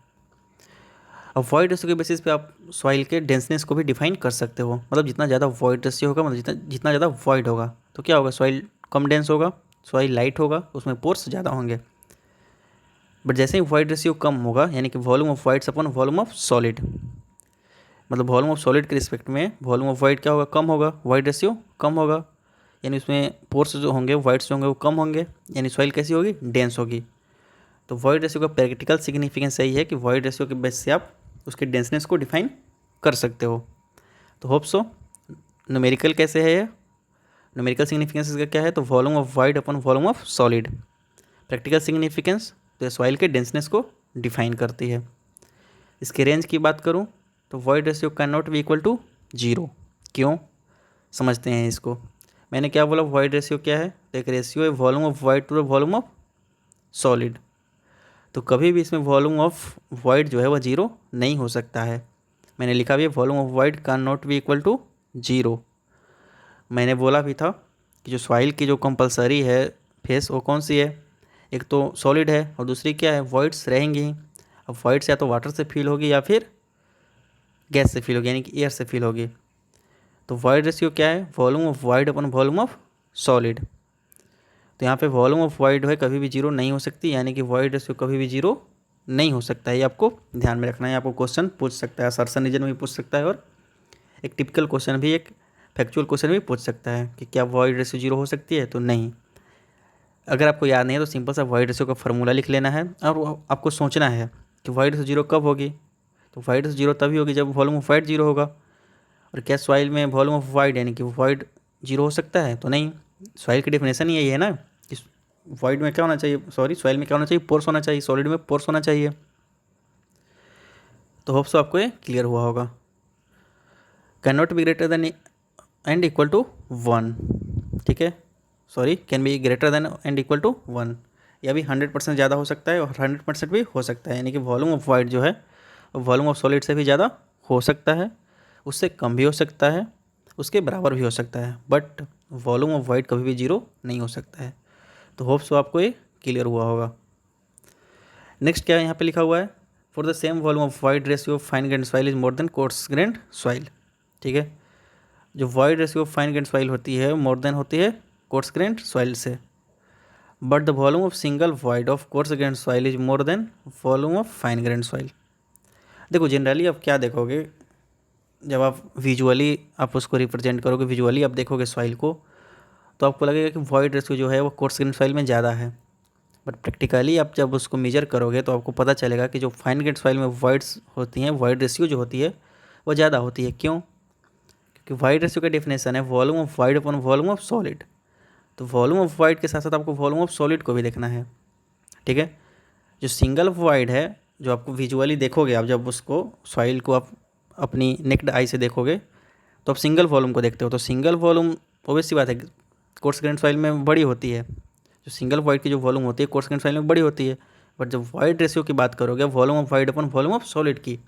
A: अब वॉइड रेशियो के बेसिस पे आप सॉइल के डेंसनेस को भी डिफाइन कर सकते हो। मतलब जितना ज़्यादा वॉइड रेशियो होगा, मतलब जितना ज़्यादा वॉइड होगा तो क्या होगा, सॉइल कम डेंस होगा, सॉइल लाइट होगा, उसमें पोर्स ज़्यादा होंगे। बट जैसे ही वॉइड रेशियो कम होगा, यानी कि volume of voids upon volume of solid, मतलब वॉल्यूम ऑफ सॉलिड के रिस्पेक्ट में वॉल्यूम ऑफ वॉइड क्या होगा? कम होगा, वॉइड रेशियो कम होगा, यानी उसमें पोर्स जो होंगे, वॉइड्स जो होंगे वो कम होंगे, यानी सॉइल कैसी होगी? डेंस होगी। तो वॉइड रेशियो का प्रैक्टिकल सिग्निफिकेंस यही है कि वॉइड रेशियो के बेस से आप उसके डेंसनेस को डिफाइन कर सकते हो। तो होप सो न्यूमेरिकल कैसे है ये? न्यूमेरिकल सिग्निफिकेंस इसका क्या है? तो volume of void upon volume of solid. Practical significance तो सॉइल के डेंसनेस को डिफाइन करती है। इसके रेंज की बात करूँ तो void ratio cannot be equal to 0। क्यों? समझते हैं इसको। मैंने क्या बोला, वॉइड रेशियो क्या है? तो एक रेशियो है volume of void to the volume of solid. तो कभी भी इसमें वॉल्यूम ऑफ वॉइड जो है वह 0 नहीं हो सकता है। मैंने लिखा भी है volume of void cannot be equal to 0। मैंने बोला भी था कि जो सॉइल की जो कंपलसरी है फेस वो कौन सी है? एक तो सॉलिड है और दूसरी क्या है? वॉइड्स रहेंगी ही। अब वॉइड्स या तो वाटर से फिल होगी या फिर गैस से फिल होगी, यानी कि एयर से फिल होगी। तो वॉइड रेशियो क्या है? Volume of void upon volume of solid. तो यहाँ पे वॉल्यूम ऑफ वॉइड है कभी भी 0 नहीं हो सकती, यानी कि वॉइड रेशियो कभी भी 0 नहीं हो सकता है। ये आपको ध्यान में रखना है। आपको क्वेश्चन पूछ सकता है, असर्शन रीजन में भी पूछ सकता है, और एक टिपिकल क्वेश्चन भी एक फैक्चुअल क्वेश्चन भी पूछ सकता है कि क्या वॉइड रेशियो जीरो हो सकती है, तो नहीं। अगर आपको याद नहीं है तो सिंपल सा वॉइड रेशियो का फार्मूला लिख लेना है और आपको सोचना है कि वॉइड रेशियो जीरो कब होगी। तो वॉइड रेशियो जीरो तभी होगी जब वॉल्यूम ऑफ वाइड जीरो होगा। और क्या सॉइल में वॉल्यूम ऑफ वाइड यानी कि वॉइड जीरो हो सकता है, तो नहीं। सॉइल की डेफिनेशन ही यही है ना कि वॉइड में क्या होना चाहिए, सॉरी सॉइल में क्या होना चाहिए, पोर्स होना चाहिए, सॉलिड में पोर्स होना चाहिए। तो होप सो आपको ये क्लियर हुआ होगा। Cannot be greater than and equal to 1, ठीक है, sorry can be greater than and equal to 1, या भी 100% ज़्यादा हो सकता है और 100% भी हो सकता है, यानी कि वॉल्यूम ऑफ वाइड जो है वॉल्यूम ऑफ सॉलिड से भी ज़्यादा हो सकता है, उससे कम भी हो सकता है, उसके बराबर भी हो सकता है, बट वॉल्यूम ऑफ वाइड कभी भी जीरो नहीं हो सकता है। तो होप सो आपको ये क्लियर हुआ होगा। नेक्स्ट क्या यहाँ पे लिखा हुआ है, for the same volume of void ratio of fine grain soil is more then course grain soil, ठीक है। जो void ratio of fine grain soil होती है मोर देन होती है कोर्स ग्रेन सॉइल से, but the volume of single wide of course grain soil is more then volume of fine grain soil. देखो जनरली आप क्या देखोगे, जब आप विजुअली आप उसको रिप्रेजेंट करोगे, विजुअली आप देखोगे सॉइल को, तो आपको लगेगा कि वॉइड रेशियो जो है वो कोर्स ग्रेन सॉइल में ज़्यादा है, बट प्रैक्टिकली आप जब उसको मेजर करोगे तो आपको पता चलेगा कि जो फाइन ग्रेन सॉइल में वॉइड्स होती हैं, वॉइड रेशियो जो होती है वो ज़्यादा होती है। क्यों? क्योंकि वाइड रेशियो का डेफिनेशन है volume of wide upon volume of solid. तो वॉल्यूम ऑफ वाइड के साथ साथ आपको वॉल्यूम ऑफ सॉलिड को भी देखना है, ठीक है। जो सिंगल वाइड है, जो आपको विजुअली देखोगे, आप जब उसको सॉइल को आप अपनी नेक्ड आई से देखोगे तो आप सिंगल वॉल्यूम को देखते हो, तो सिंगल वॉल्यूम ऑब्वियस सी बात है कोर्स ग्रेन सॉइल में बड़ी होती है। जो सिंगल वाइड की जो वॉल्यूम होती है कोर्स ग्रेन सॉइल में बड़ी होती है, बट जब वाइड रेशियो की बात करोगे volume of wide upon volume of solid की,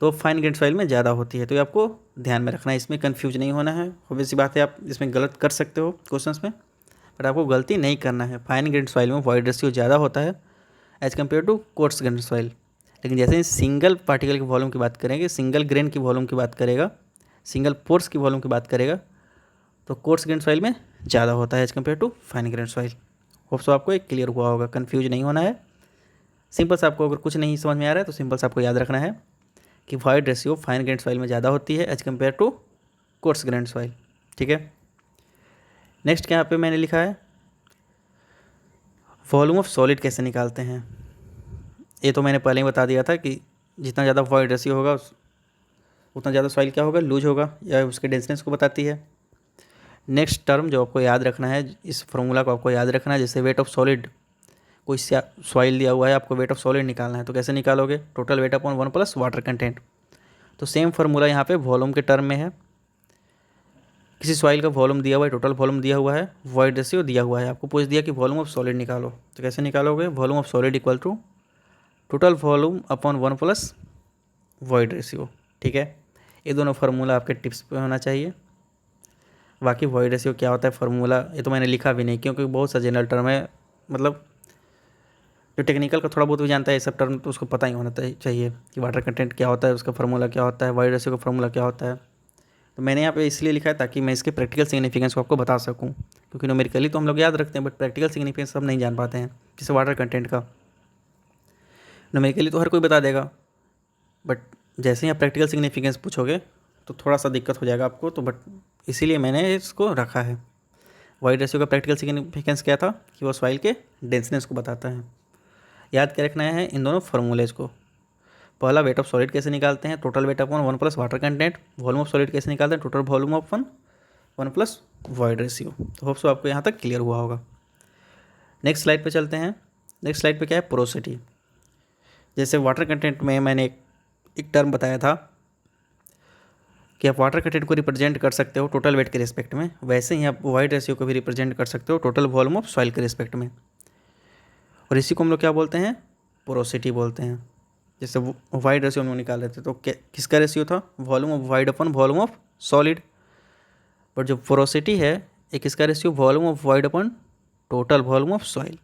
A: तो फाइन ग्रेन सॉइल में ज़्यादा होती है। तो ये आपको ध्यान में रखना है, इसमें कंफ्यूज नहीं होना है। ऑब्वियस सी बात है आप इसमें गलत कर सकते हो क्वेश्चंस में, बट आपको गलती नहीं करना है। फाइन ग्रेन सॉइल में वाइड रेशियो ज़्यादा होता है as compare to coarse grain soil. लेकिन जैसे ही सिंगल पार्टिकल की वॉल्यूम की बात करेंगे, सिंगल ग्रेन की वॉल्यूम की बात करेगा, सिंगल पोर्स की वॉल्यूम की बात करेगा, तो कोर्स ग्रेन सॉइल में ज़्यादा होता है as compare to fine grain soil. Hope so आपको एक क्लियर हुआ होगा, कन्फ्यूज नहीं होना है। सिंपल से आपको अगर कुछ नहीं समझ में आ रहा है तो सिंपल से आपको याद रखना है कि void ratio fine grain soil में ज़्यादा होती है as compare to coarse grain soil, ठीक है। नेक्स्ट क्या यहाँ पे मैंने लिखा है, वॉल्यूम ऑफ सॉलिड कैसे निकालते हैं। ये तो मैंने पहले ही बता दिया था कि जितना ज़्यादा वाइड रेशियो होगा उतना ज़्यादा सॉइल क्या होगा, लूज होगा, या उसके डेंसनेस को बताती है। नेक्स्ट टर्म जो आपको याद रखना है, इस फॉर्मूला को आपको याद रखना है, जैसे वेट ऑफ सॉलिड, कोई सॉइल दिया हुआ है, आपको वेट ऑफ सॉलिड निकालना है, तो कैसे निकालोगे, total weight upon 1 plus water content. तो सेम फार्मूला यहाँ पे वॉल्यूम के टर्म में है। किसी सॉइल का वॉल्यूम दिया हुआ है, टोटल वॉल्यूम दिया हुआ है, वॉइड रेशियो दिया हुआ है, आपको पूछ दिया कि वॉल्यूम ऑफ सॉलिड निकालो, तो कैसे निकालोगे, volume of solid equal to total volume upon 1 plus void ratio, ठीक है। ये दोनों फार्मूला आपके टिप्स पे होना चाहिए। बाकी वॉइड रेशियो क्या होता है फार्मूला, ये तो मैंने लिखा भी नहीं क्योंकि बहुत सा जनरल टर्म है, मतलब जो टेक्निकल का थोड़ा बहुत भी जानता है ये सब टर्म तो उसको पता ही होना चाहिए कि वाटर कंटेंट क्या होता है, उसका फार्मूला क्या होता है, वॉइड रेशियो का फार्मूला क्या होता है। तो मैंने यहाँ पे इसलिए लिखा है ताकि मैं इसके प्रैक्टिकल सिग्निफिकेंस को आपको बता सकूँ, क्योंकि न्यूमेरिकली तो हम लोग याद रखते हैं बट प्रैक्टिकल सिग्निफिकेंस सब नहीं जान पाते हैं। जैसे वाटर कंटेंट का न्यूमेरिकली तो हर कोई बता देगा, बट जैसे ही आप प्रैक्टिकल सिग्निफिकेंस पूछोगे तो थोड़ा सा दिक्कत हो जाएगा आपको, तो बट इसीलिए मैंने इसको रखा है। वाइड रेशियो का प्रैक्टिकल सिग्निफिकेंस क्या था कि वो सॉइल के डेंसनेस को बताता है। याद क्या रखना है इन दोनों फार्मूलेज को। पहला वेट ऑफ सॉलिड कैसे निकालते हैं, total weight upon 1 plus water content. Volume of solid कैसे निकालते हैं, total volume of 1 plus void ratio. तो होप सो आपको यहाँ तक क्लियर हुआ होगा। नेक्स्ट स्लाइड पे चलते हैं। नेक्स्ट स्लाइड पे क्या है, पोरोसिटी। जैसे वाटर कंटेंट में मैंने एक टर्म बताया था कि आप वाटर कंटेंट को रिप्रेजेंट कर सकते हो टोटल वेट के रिस्पेक्ट में, वैसे ही आप वाइड रेशियो को भी रिप्रेजेंट कर सकते हो टोटल वॉल्यूम ऑफ सॉइल के रिस्पेक्ट में, और इसी को हम लोग क्या बोलते हैं, पोरोसिटी बोलते हैं। जैसे वाइड रेशियो हम लोग निकाल रहे थे तो किसका रेशियो था, volume of wide upon volume of solid, but जो पोरोसिटी है ये किसका ratio, volume of wide upon total volume of soil.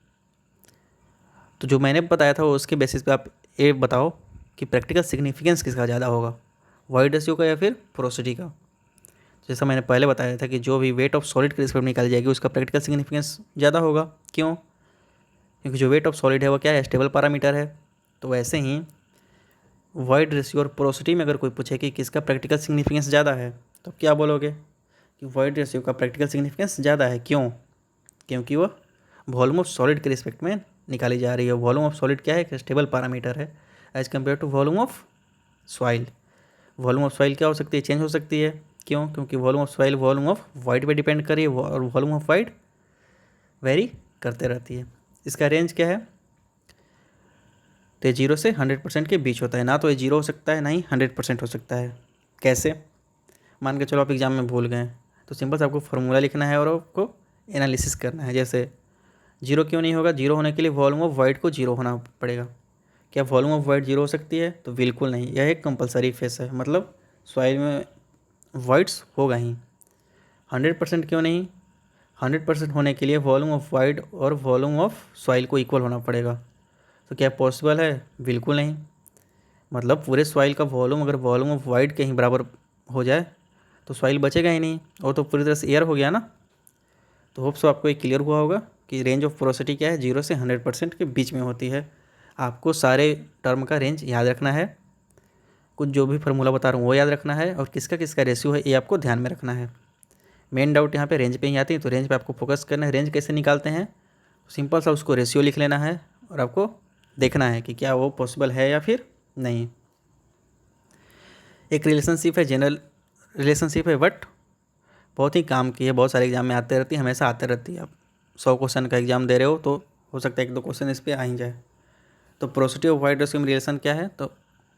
A: तो जो मैंने बताया था उसके बेसिस पे आप ये बताओ कि प्रैक्टिकल सिग्निफिकेंस किसका ज़्यादा होगा, वाइड रेशियो का या फिर पोरोसिटी का। जैसा मैंने पहले बताया था कि जो भी वेट ऑफ सॉलिड के रिस्पेक्ट में निकाली जाएगी उसका प्रैक्टिकल सिग्निफिकेंस ज़्यादा होगा। क्यों? क्योंकि जो वेट ऑफ सॉलिड है वो क्या है, स्टेबल पैरामीटर है। तो वैसे ही वाइड रेशियो और पोरोसिटी में अगर कोई पूछे कि किसका प्रैक्टिकल सिग्निफिकेंस ज़्यादा है तो क्या बोलोगे, कि वॉइड रेशियो का प्रैक्टिकल सिग्निफिकेंस ज़्यादा है। क्यों? क्योंकि वो वॉल्यूम ऑफ सॉलिड के रिस्पेक्ट में निकाली जा रही है। वॉल्यूम ऑफ सॉलिड क्या है? एक स्टेबल पैरामीटर है as compare to volume of soil. Volume of soil क्या हो सकती है? चेंज हो सकती है। क्यों? क्योंकि volume of soil volume of wide पे डिपेंड कर रही है और वॉल्यूम ऑफ वाइड वेरी करते रहती है। इसका रेंज क्या है? तो ये 0 से 100% के बीच होता है। ना तो ये 0 हो सकता है, ना ही 100% हो सकता है। कैसे? मान के चलो आप एग्जाम में भूल गए, तो सिंपल से आपको फार्मूला लिखना है और आपको एनालिसिस करना है। जैसे 0 क्यों नहीं होगा? 0 होने के लिए वॉल्यूम ऑफ वाइड को 0 होना पड़ेगा। क्या वॉल्यूम ऑफ वाइड 0 हो सकती है? तो बिल्कुल नहीं, यह एक कंपलसरी फेस है। मतलब सॉइल में वाइड्स होगा ही। 100% क्यों नहीं? 100% होने के लिए वॉल्यूम ऑफ वाइड और वॉल्यूम ऑफ सॉइल को इक्वल होना पड़ेगा। तो क्या पॉसिबल है? बिल्कुल नहीं। मतलब पूरे सॉइल का वॉल्यूम अगर वॉल्यूम ऑफ वाइड के ही बराबर हो जाए तो सॉइल बचेगा ही नहीं, और तो पूरी तरह से एयर हो गया ना। तो होप सो आपको ये क्लियर हुआ होगा कि रेंज ऑफ पोरोसिटी क्या है? 0 से 100% के बीच में होती है। आपको सारे टर्म का रेंज याद रखना है, कुछ जो भी फार्मूला बता रहा हूँ वो याद रखना है, और किसका किसका रेशियो है ये आपको ध्यान में रखना है। मेन डाउट यहाँ पे रेंज पे ही आती है, तो रेंज पे आपको फोकस करना है। रेंज कैसे निकालते हैं? सिंपल सा उसको रेशियो लिख लेना है और आपको देखना है कि क्या वो पॉसिबल है या फिर नहीं। एक रिलेशनशिप है, जनरल रिलेशनशिप है, बट बहुत ही काम की है, बहुत सारे एग्जाम में आते रहती है, हमेशा आते रहती है। आप 100 क्वेश्चन का एग्जाम दे रहे हो तो हो सकता है 1-2 क्वेश्चन इस पर आ ही जाए। तो पोरोसिटी ऑफ वाइड रेशियो में रिलेशन क्या है? तो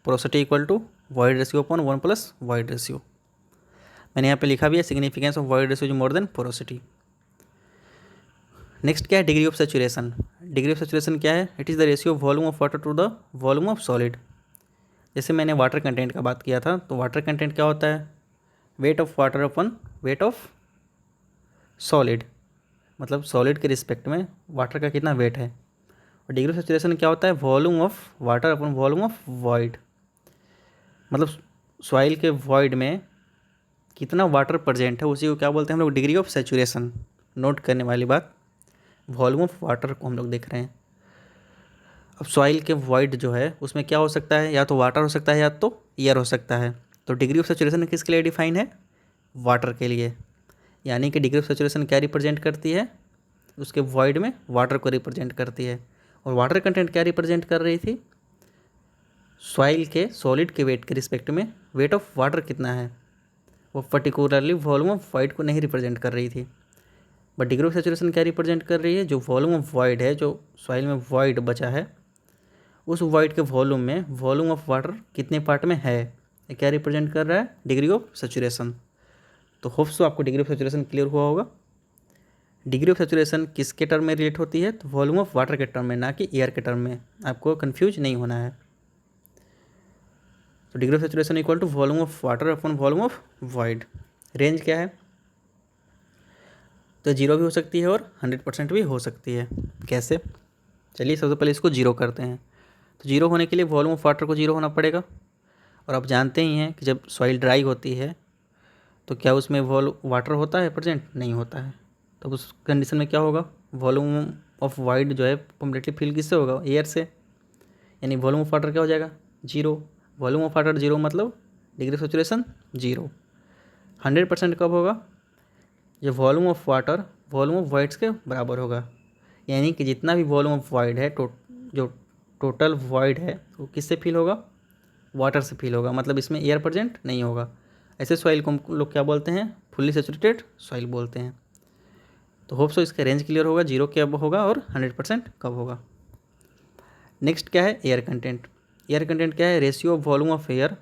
A: porosity equal to void ratio upon 1 plus void ratio. मैंने यहाँ पे लिखा भी है significance of void ratio is more than porosity. Next क्या है? Degree of saturation. Degree of saturation क्या है? It is the ratio of volume of water to the volume of solid. जैसे मैंने वाटर कंटेंट का बात किया था, तो वाटर कंटेंट क्या होता है? Wait of water upon weight of solid. मतलब सॉलिड के रिस्पेक्ट में वाटर का कितना वेट है। और डिग्री ऑफ सेचुरेशन क्या होता है? Volume of water upon volume of void. मतलब सॉइल के वॉइड में कितना वाटर प्रेजेंट है उसी को क्या बोलते हैं हम लोग? Degree of saturation. नोट करने वाली बात, वॉल्यूम ऑफ वाटर को हम लोग देख रहे हैं। अब सॉइल के वॉइड जो है उसमें क्या हो सकता है? या तो वाटर हो सकता है या तो एयर हो सकता है। तो डिग्री ऑफ सेचुरेशन किसके लिए डिफाइन है? वाटर के लिए। यानी कि डिग्री ऑफ सेचुरेशन क्या रिप्रेजेंट करती है? उसके वॉइड में वाटर को रिप्रेजेंट करती है। और वाटर कंटेंट क्या रिप्रेजेंट कर रही थी? सॉइल के सॉलिड के वेट के रिस्पेक्ट में वेट ऑफ वाटर कितना है, वो पर्टिकुलरली वॉल्यूम ऑफ वाइड को नहीं रिप्रेजेंट कर रही थी। बट डिग्री ऑफ सेचुरेशन क्या रिप्रेजेंट कर रही है? जो वॉल्यूम ऑफ वाइड है, जो सॉइल में वाइड बचा है, उस वाइड के वॉल्यूम में वॉल्यूम ऑफ वाटर कितने पार्ट में है, ये क्या रिप्रेजेंट कर रहा है? Degree of saturation. तो होप्स तो आपको डिग्री ऑफ सेचुरेशन क्लियर हुआ होगा। डिग्री ऑफ सेचुरेशन किसके टर्म में रिलेट होती है? तो वॉल्यूम ऑफ वाटर के टर्म में, ना कि एयर के टर्म में। आपको कंफ्यूज नहीं होना है। तो degree of saturation equal to volume of water upon volume of void. Range क्या है? तो 0 भी हो सकती है और 100% भी हो सकती है। कैसे? चलिए सबसे पहले इसको 0 करते हैं। तो 0 होने के लिए वॉल्यूम ऑफ वाटर को 0 होना पड़ेगा। और आप जानते ही हैं कि जब सॉइल ड्राई होती है तो क्या उसमें वाटर होता है प्रेजेंट? नहीं होता है। तो उस कंडीशन में क्या होगा? वॉल्यूम ऑफ वाइड जो है कम्प्लीटली फिल किससे होगा? एयर से। यानी वॉल्यूम ऑफ वाटर क्या हो जाएगा? 0। वॉल्यूम ऑफ वाटर 0 मतलब डिग्री ऑफ सेचुरेशन 0। 100% कब होगा? जब volume of water volume of wides के बराबर होगा। यानी कि जितना भी वॉल्यूम ऑफ वाइड है, जो टोटल वाइड है, वो किससे फिल होगा? वाटर से फिल होगा। मतलब इसमें एयर प्रेजेंट नहीं होगा। ऐसे सॉइल को हम लोग क्या बोलते हैं? फुल्ली सेचुरेटेड सॉइल बोलते हैं। तो होप सो इसका रेंज क्लियर होगा, 0 कब होगा और 100% कब होगा। नेक्स्ट क्या है? Air content. एयर कंटेंट क्या है? Ratio of volume of air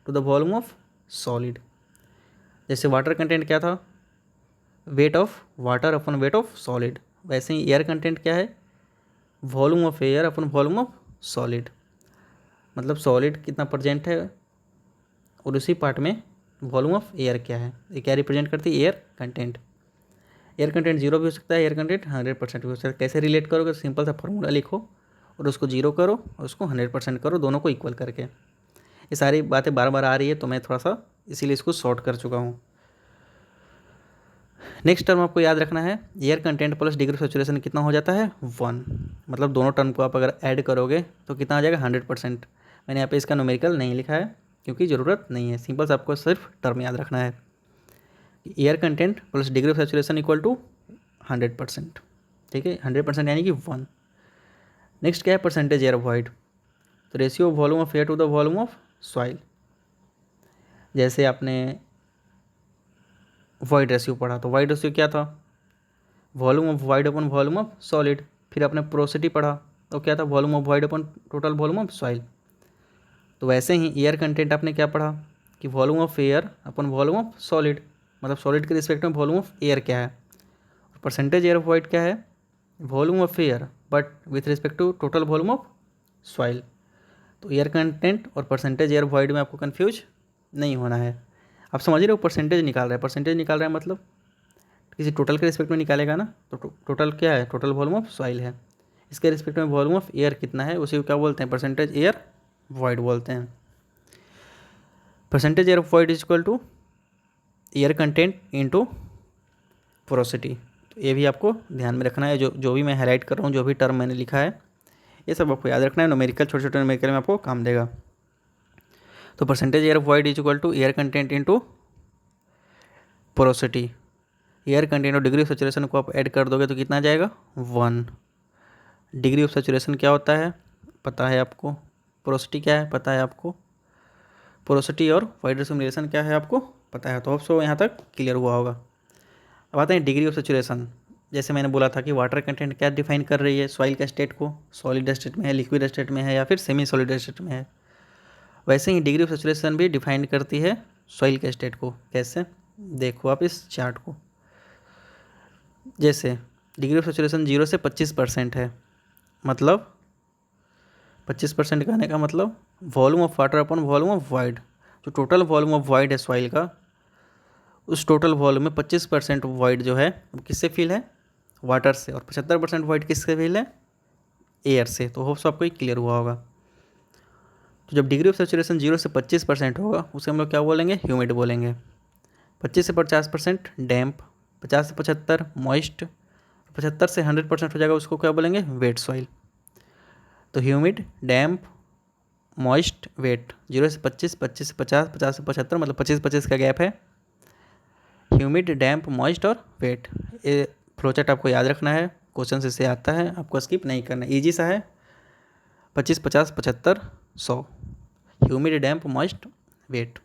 A: to the volume of solid. जैसे वाटर कंटेंट क्या था? Weight of water upon weight of solid. वैसे ही एयर कंटेंट क्या है? Volume of air upon volume of solid. मतलब सॉलिड कितना प्रेजेंट है और उसी पार्ट में वॉल्यूम ऑफ एयर क्या है, ये क्या रिप्रेजेंट करती है? Air content. एयर कंटेंट 0 भी हो सकता है, एयर कंटेंट 100% भी हो सकता है। कैसे रिलेट करोगे? सिंपल सा फार्मूला लिखो और उसको 0 करो और उसको 100% करो, दोनों को इक्वल करके। ये सारी बातें बार बार आ रही है तो मैं थोड़ा सा इसीलिए इसको शॉर्ट कर चुका हूँ। नेक्स्ट टर्म आपको याद रखना है, air content plus degree of saturation कितना हो जाता है? 1। मतलब दोनों टर्म को आप अगर ऐड करोगे तो कितना आ जाएगा? 100%। मैंने यहाँ पे इसका न्यूमेरिकल नहीं लिखा है क्योंकि ज़रूरत नहीं है, सिंपल से आपको सिर्फ टर्म याद रखना है। Air content plus degree of saturation equal to 100%। ठीक है, 100% यानी कि 1। नेक्स्ट क्या है, परसेंटेज एयर वॉइड, तो ratio of volume of air to the volume of soil. जैसे आपने वॉइड रेशियो पढ़ा, तो वॉइड रेशियो क्या था, volume of void upon volume of solid. फिर आपने पोरोसिटी पढ़ा, तो क्या था, volume of void upon total volume of soil. तो वैसे ही एयर कंटेंट आपने क्या पढ़ा कि volume of air upon volume of solid, मतलब सॉलिड के रिस्पेक्ट में वॉल्यूम ऑफ एयर क्या है, और परसेंटेज एयर ऑफ वॉइड क्या है, volume of air but with respect to total volume of soil. तो एयर कंटेंट और परसेंटेज एयर वॉइड में आपको कन्फ्यूज नहीं होना है। आप समझ रहे हो, परसेंटेज निकाल रहा है, परसेंटेज निकाल रहा है मतलब किसी टोटल के रिस्पेक्ट में निकालेगा ना, तो टोटल क्या है, टोटल वॉल्यूम ऑफ सॉइल है, इसके रिस्पेक्ट में वॉल्यूम ऑफ एयर कितना है, उसी को क्या बोलते हैं, परसेंटेज एयर वॉइड बोलते हैं। Percentage air void is equal to air content into porosity. तो ये भी आपको ध्यान में रखना है, जो भी मैं हाईलाइट कर रहा हूँ, जो भी टर्म मैंने लिखा है, ये सब आपको याद रखना है। न्यूमेरिकल, छोटे छोटे न्यूमेरिकल में आपको काम देगा। तो percentage air void is equal to air content into porosity. Air content और डिग्री ऑफ सैचुरेशन को आप ऐड कर दोगे तो कितना आ जाएगा, 1। डिग्री ऑफ सैचुरेशन क्या होता है पता है आपको, पोरोसिटी क्या है पता है आपको, पोरोसिटी और वॉइड रेशियो में रिलेशन क्या है आपको पता है। तो होप सो यहाँ तक क्लियर हुआ होगा। अब आते हैं डिग्री ऑफ सैचुरेशन। जैसे मैंने बोला था कि वाटर कंटेंट क्या डिफाइन कर रही है सॉइल का स्टेट को, सॉलिड स्टेट में है, लिक्विड स्टेट में है, या फिर सेमी सॉलिड स्टेट में है। वैसे ही डिग्री ऑफ सैचुरेशन भी डिफाइन करती है सॉइल के स्टेट को। कैसे, देखो आप इस चार्ट को। जैसे डिग्री ऑफ सैचुरेशन 0 से 25% है, मतलब 25% कहने का मतलब volume of water upon volume of void, जो टोटल वॉल्यूम ऑफ वॉइड है सॉइल का, उस टोटल वॉल्यूम में 25% वॉइड जो है वो किससे फिल है, वाटर से, और 75% वॉइड किससे फिल है, एयर से। तो होप्स आपको ये क्लियर हुआ होगा। तो जब डिग्री ऑफ सैचुरेशन 0 से 25% होगा उसे हम लोग क्या बोलेंगे, ह्यूमिड बोलेंगे। 25 से 50% डैम्प, 50 से 75 मॉइस्ट, 75 से 100% हो जाएगा उसको क्या बोलेंगे, वेट सॉइल। तो ह्यूमिड, डैम्प, मॉइस्ट, वेट। 0 से 25, 25 से 50, 50 से 75, मतलब 25-25 का गैप है। ह्यूमिड, डैम्प, मॉइस्ट और वेट। ये फ्लोचार्ट आपको याद रखना है, क्वेश्चन से आता है, आपको स्किप नहीं करना, ईजी सा है। 25, 50, 75, 100, ह्यूमिड, डैम्प, मॉइस्ट, वेट।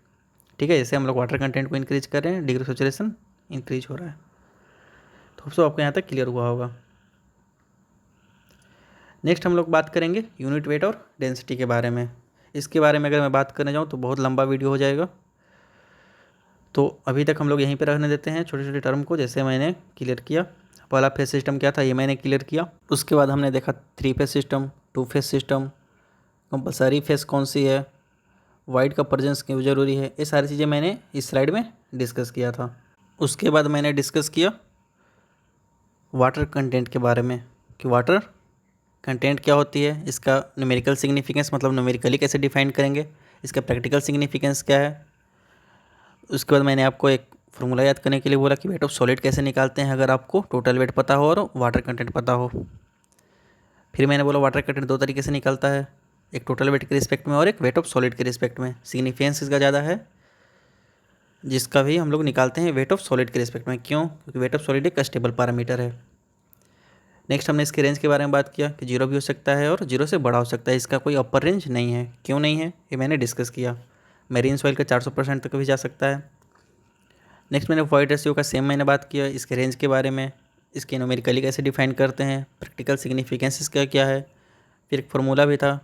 A: ठीक है, जैसे हम लोग वाटर कंटेंट को इंक्रीज कर रहे हैं, डिग्री ऑफ सैचुरेशन इंक्रीज हो रहा है। तो सो आपको यहाँ तक क्लियर हुआ होगा। नेक्स्ट हम लोग बात करेंगे यूनिट वेट और डेंसिटी के बारे में। इसके बारे में अगर मैं बात करने जाऊँ तो बहुत लंबा वीडियो हो जाएगा, तो अभी तक हम लोग यहीं पे रहने देते हैं छोटे छोटे टर्म को। जैसे मैंने क्लियर किया, पहला फेस सिस्टम क्या था ये मैंने क्लियर किया। उसके बाद हमने देखा 3 phase system, 2 phase system, compulsory face कौन सी है, वाइड का प्रेजेंस क्यों ज़रूरी है, ये सारी चीज़ें मैंने इस स्लाइड में डिस्कस किया था। उसके बाद मैंने डिस्कस किया वाटर कंटेंट के बारे में कि वाटर कंटेंट क्या होती है, इसका न्यूमेरिकल सिग्निफिकेंस, मतलब न्यूमेरिकली कैसे डिफाइन करेंगे, इसका प्रैक्टिकल सिग्निफिकेंस क्या है। उसके बाद मैंने आपको एक फार्मूला याद करने के लिए बोला कि वेट ऑफ सॉलिड कैसे निकालते हैं, अगर आपको टोटल वेट पता हो और वाटर कंटेंट पता हो। फिर मैंने बोला वाटर कंटेंट 2 तरीके से निकलता है, एक टोटल वेट के रिस्पेक्ट में और एक वेट ऑफ सॉलिड के रिस्पेक्ट में। सिग्निफिकेंस इसका ज़्यादा है, जिसका भी हम लोग निकालते हैं वेट ऑफ सॉलिड के रिस्पेक्ट में। क्यों, क्योंकि वेट ऑफ सॉलिड एक स्टेबल पैरामीटर है। नेक्स्ट हमने इसके रेंज के बारे में बात किया कि 0 भी हो सकता है और 0 से बड़ा हो सकता है, इसका कोई अपर रेंज नहीं है। क्यों नहीं है ये मैंने डिस्कस किया। मेरीन सॉइल का 400% तक भी जा सकता है। नेक्स्ट मैंने वॉइड रेशियो का सेम मैंने बात किया, इसके रेंज के बारे में, इसके न्यूमेरिकली कैसे डिफाइन करते हैं, प्रैक्टिकल सिग्निफिकेंस इसका क्या है। फिर एक फार्मूला भी था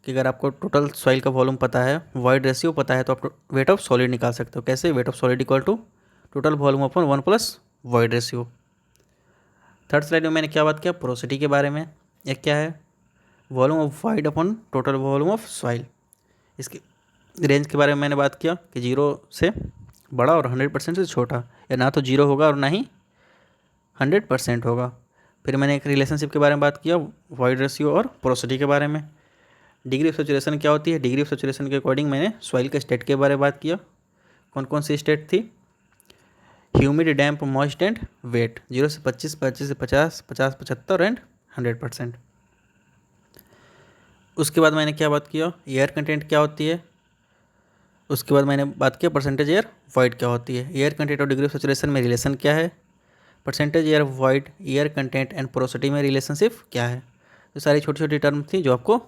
A: कि अगर आपको टोटल सॉइल का वॉल्यूम पता है, वॉइड रेशियो पता है, तो आप वेट ऑफ सॉलिड निकाल सकते हो। कैसे, weight of solid equal to total volume upon 1 plus void ratio. Third slide में मैंने क्या बात किया, पोरोसिटी के बारे में। एक क्या है, volume of void upon total volume of soil. इसके रेंज के बारे में मैंने बात किया कि 0 से बड़ा और 100% से छोटा, या ना तो 0 होगा और ना ही 100% होगा। फिर मैंने एक रिलेशनशिप के बारे में बात किया, वॉइड रेशियो और पोरोसिटी के बारे में। डिग्री ऑफ सैचुरेशन क्या होती है, डिग्री ऑफ सैचुरेशन के अकॉर्डिंग मैंने सॉइल के स्टेट के बारे में बात किया। कौन कौन सी स्टेट थी, humid, damp, moist and wet. 0 से 25, 25 से 50, 50, 75 एंड 100%। उसके बाद मैंने क्या बात किया, एयर कंटेंट क्या होती है, उसके बाद मैंने बात की परसेंटेज एयर वॉइड क्या होती है, एयर कंटेंट और डिग्री ऑफ सैचुरेशन में रिलेशन क्या है, percentage air void air content and porosity में रिलेशनशिप क्या है। तो सारी छोटी छोटी टर्म थी जो आपको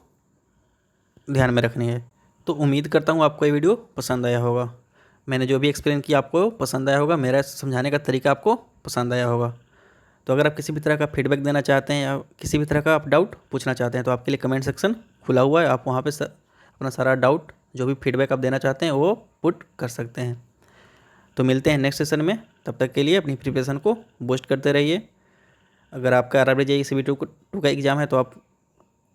A: ध्यान में रखनी है। तो उम्मीद करता हूँ आपको ये वीडियो पसंद आया होगा। मैंने जो भी एक्सप्लेन किया आपको पसंद आया होगा, मेरा समझाने का तरीका आपको पसंद आया होगा। तो अगर आप किसी भी तरह का फीडबैक देना चाहते हैं या किसी भी तरह का आप डाउट पूछना चाहते हैं तो आपके लिए कमेंट सेक्शन खुला हुआ है। आप वहाँ पे अपना सारा डाउट जो भी फीडबैक आप देना चाहते हैं वो पुट कर सकते हैं। तो मिलते हैं नेक्स्ट सेशन में, तब तक के लिए अपनी प्रिपरेशन को बूस्ट करते रहिए। अगर आपका RRB CB2 का एग्ज़ाम है तो आप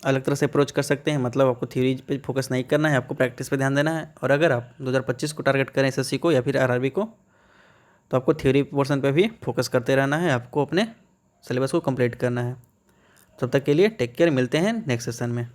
A: अलग तरह से अप्रोच कर सकते हैं, मतलब आपको थ्योरी पे फोकस नहीं करना है, आपको प्रैक्टिस पे ध्यान देना है। और अगर आप 2025 को टारगेट करें SSC को या फिर RRB को, तो आपको थ्योरी पोर्शन पे भी फोकस करते रहना है, आपको अपने सिलेबस को कंप्लीट करना है। तब तक के लिए टेक केयर, मिलते हैं नेक्स्ट सेशन में।